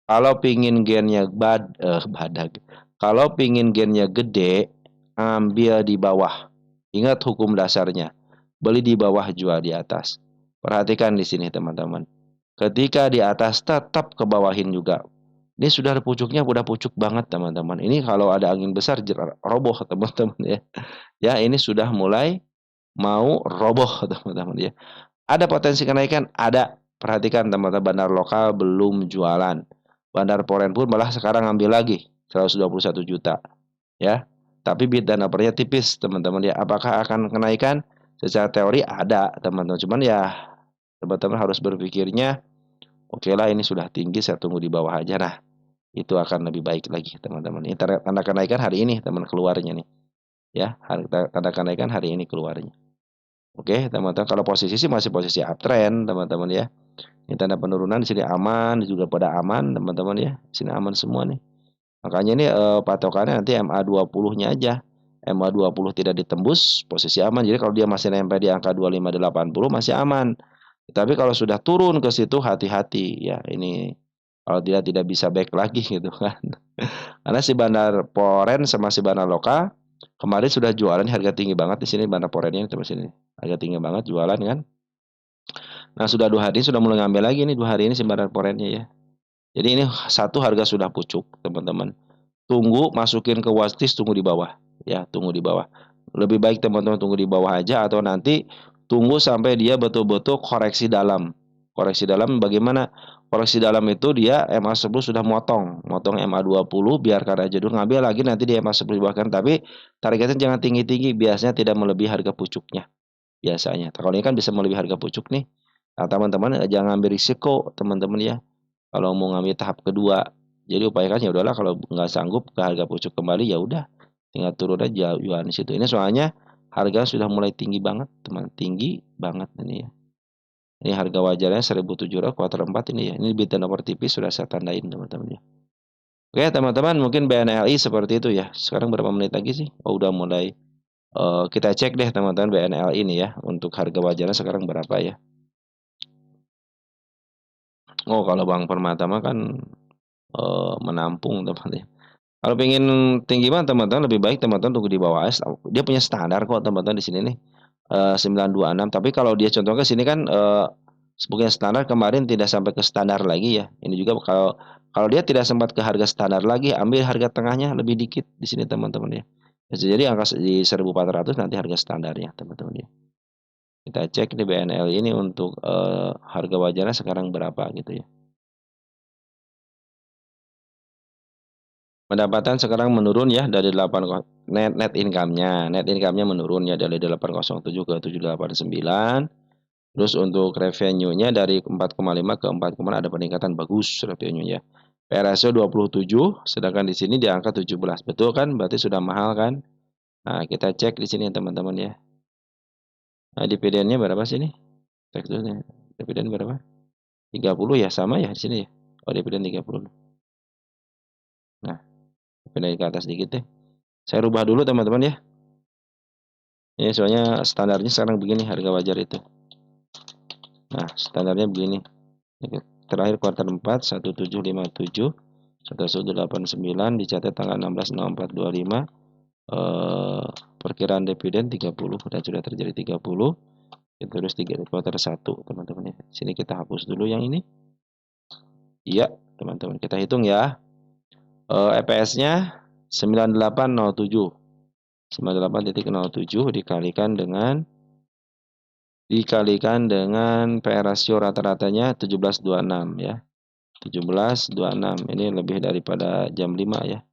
Kalau pingin gennya badag. Kalau pingin gennya gede, ambil di bawah. Ingat hukum dasarnya. Beli di bawah, jual di atas. Perhatikan di sini teman-teman. Ketika di atas tetap ke bawahin juga. Ini sudah pucuknya udah pucuk banget teman-teman. Ini kalau ada angin besar roboh teman-teman ya. Ya, ini sudah mulai mau roboh teman-teman ya. Ada potensi kenaikan? Ada. Perhatikan teman-teman, bandar lokal belum jualan. Bandar Poren pun malah sekarang ambil lagi 121 juta. Ya. Tapi bid dan uppernya tipis teman-teman ya. Apakah akan kenaikan? Secara teori ada teman-teman. Cuman ya teman-teman harus berpikirnya, oke lah ini sudah tinggi, saya tunggu di bawah aja. Nah, itu akan lebih baik lagi teman-teman. Ini tanda kenaikan hari ini teman keluarnya nih. Ya, tanda kenaikan hari ini keluarnya. Oke, teman-teman, kalau posisi sih masih posisi uptrend, teman-teman ya. Ini tanda penurunan di sini aman, juga pada aman, teman-teman ya. Di sini aman semua nih. Makanya ini patokannya nanti MA20-nya aja. MA20 tidak ditembus, posisi aman. Jadi kalau dia masih nempel di angka 2580 masih aman. Tapi kalau sudah turun ke situ hati-hati ya. Ini kalau tidak bisa back lagi gitu kan. Karena si Bandar Poren sama si Bandar Lokal kemarin sudah jualan harga tinggi banget di sini Bandar Porennya terus sini. Harga tinggi banget jualan kan. Nah, sudah 2 hari sudah mulai ngambil lagi nih 2 hari ini si Bandar Porennya ya. Jadi ini satu harga sudah pucuk, teman-teman. Tunggu masukin ke watchlist, tunggu di bawah. Ya, tunggu di bawah. Lebih baik teman-teman tunggu di bawah aja atau nanti tunggu sampai dia betul-betul koreksi dalam. Koreksi dalam bagaimana? Koreksi dalam itu dia MA10 sudah motong MA20 biarkan aja dulu ngambil lagi nanti di MA10 bahkan tapi targetnya jangan tinggi-tinggi, biasanya tidak melebihi harga pucuknya biasanya. Kalau ini kan bisa melebihi harga pucuk nih. Nah, teman-teman jangan ambil risiko teman-teman ya. Kalau mau ngambil tahap kedua, jadi upayakan ya udahlah kalau nggak sanggup ke harga pucuk kembali ya udah tinggal turun aja jualan di situ. Ini soalnya harga sudah mulai tinggi banget, teman. Tinggi banget ini ya. Ini harga wajarnya 1.700 kuartal 4 ini ya. Ini bid dan over tipis sudah saya tandain teman-teman ya. Oke teman-teman mungkin BNLI seperti itu ya. Sekarang berapa menit lagi sih? Oh udah mulai. Kita cek deh teman-teman BNLI ini ya. Untuk harga wajarnya sekarang berapa ya. Oh kalau Bank Permata mah kan menampung teman-teman ya. Kalau pengen tinggi mah teman-teman lebih baik teman-teman tunggu di bawah AS. Dia punya standar kok teman-teman di sini nih. 926. Tapi kalau dia contoh ke sini kan sebagai standar kemarin tidak sampai ke standar lagi ya. Ini juga kalau kalau dia tidak sempat ke harga standar lagi, ambil harga tengahnya lebih dikit di sini teman-teman ya. Jadi angka di 1.400 nanti harga standarnya teman-teman ya. Kita cek di BNL ini untuk harga wajarnya sekarang berapa gitu ya. Pendapatan sekarang menurun ya dari 8 net income-nya menurun ya dari 807 ke 789. Terus untuk revenue-nya dari 4,5 ke 4, ada peningkatan bagus revenue-nya. P/E ratio 27, sedangkan di sini di angka 17. Betul kan? Berarti sudah mahal kan? Nah, kita cek di sini teman-teman ya. Nah, dividennya berapa sih nih? Cek dulu nih. Dividen berapa? 30 ya, sama ya di sini ya. Oh, dividen 30. Nah, pindah ke atas dikit deh. Saya rubah dulu teman-teman ya. Ini soalnya standarnya sekarang begini harga wajar itu. Nah, standarnya begini. Terakhir kuartal 4 1757 1189 dicatat tanggal 16/04/25. Perkiraan dividen 30 dan sudah terjadi 30. Terus 3 kuartal 1 teman-teman ya. Sini kita hapus dulu yang ini. Iya, teman-teman kita hitung ya. EPS-nya 9807. 98.07 dikalikan dengan P/E rasio rata-ratanya 17,26 ya. 17,26 ini lebih daripada jam 5 ya.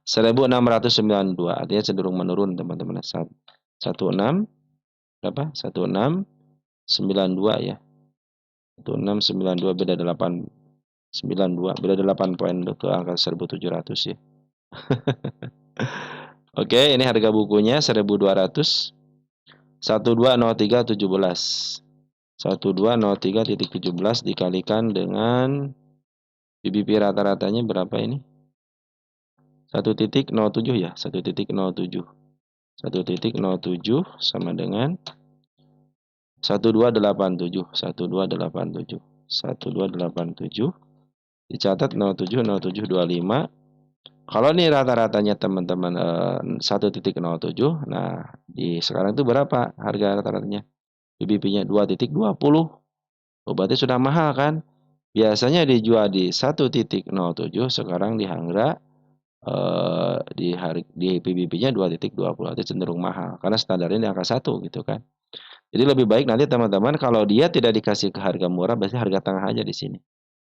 1692 artinya cenderung menurun teman-teman. 16 berapa? 1692 ya. 1692 beda 892 beda 8 poin ke angka 1700 ya. Oke, ini harga bukunya 1200 120317. 1203.17 dikalikan dengan PBB rata-ratanya berapa ini? 1.07 ya, 1.07. 1.07 sama dengan 1287, 1287, 1287. Dicatat 070725. Kalau nih rata-ratanya teman-teman 1.07. Nah, di sekarang itu berapa harga rata-ratanya? PBB-nya 2.20. Oh, berarti sudah mahal kan? Biasanya dijual di 1.07, sekarang di Hangra di PBB-nya 2.20, itu cenderung mahal karena standarnya di angka 1 gitu kan. Jadi lebih baik nanti teman-teman kalau dia tidak dikasih ke harga murah, berarti harga tengah aja di sini.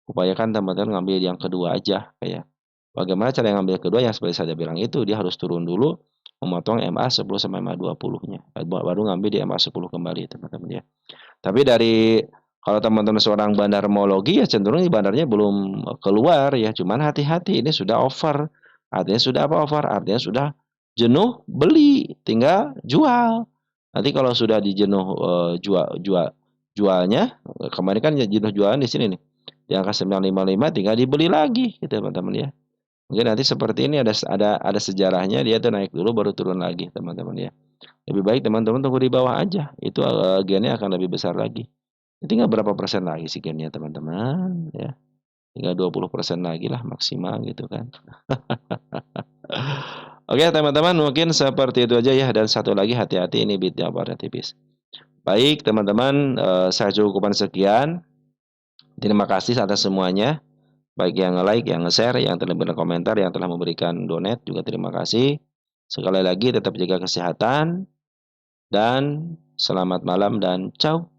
Upayakan teman-teman ngambil yang kedua aja kayak. Bagaimana cara yang ngambil kedua yang seperti saya bilang itu, dia harus turun dulu memotong MA 10 sama MA 20-nya. Baru ngambil di MA 10 kembali teman-teman ya. Tapi dari kalau teman-teman seorang bandarmologi ya cenderung di bandarnya belum keluar ya, cuman hati-hati ini sudah over. Artinya sudah apa over? Artinya sudah jenuh beli, tinggal jual. Nanti kalau sudah dijenuh jualnya, kemarin kan jenuh jualan di sini nih. Di angka 955 tinggal dibeli lagi gitu teman-teman ya. Mungkin nanti seperti ini ada sejarahnya, dia tuh naik dulu baru turun lagi teman-teman ya. Lebih baik teman-teman tunggu di bawah aja. Itu gennya akan lebih besar lagi. Tinggal berapa persen lagi sih gennya teman-teman ya. Tinggal 20% lagi lah maksimal gitu kan. Oke teman-teman, mungkin seperti itu aja ya. Dan satu lagi, hati-hati ini bitnya warna tipis. Baik teman-teman, saya cukupkan sekian. Terima kasih atas semuanya. Baik yang nge-like, yang nge-share, yang telah berkomentar, yang telah memberikan donate juga terima kasih. Sekali lagi tetap jaga kesehatan dan selamat malam dan ciao.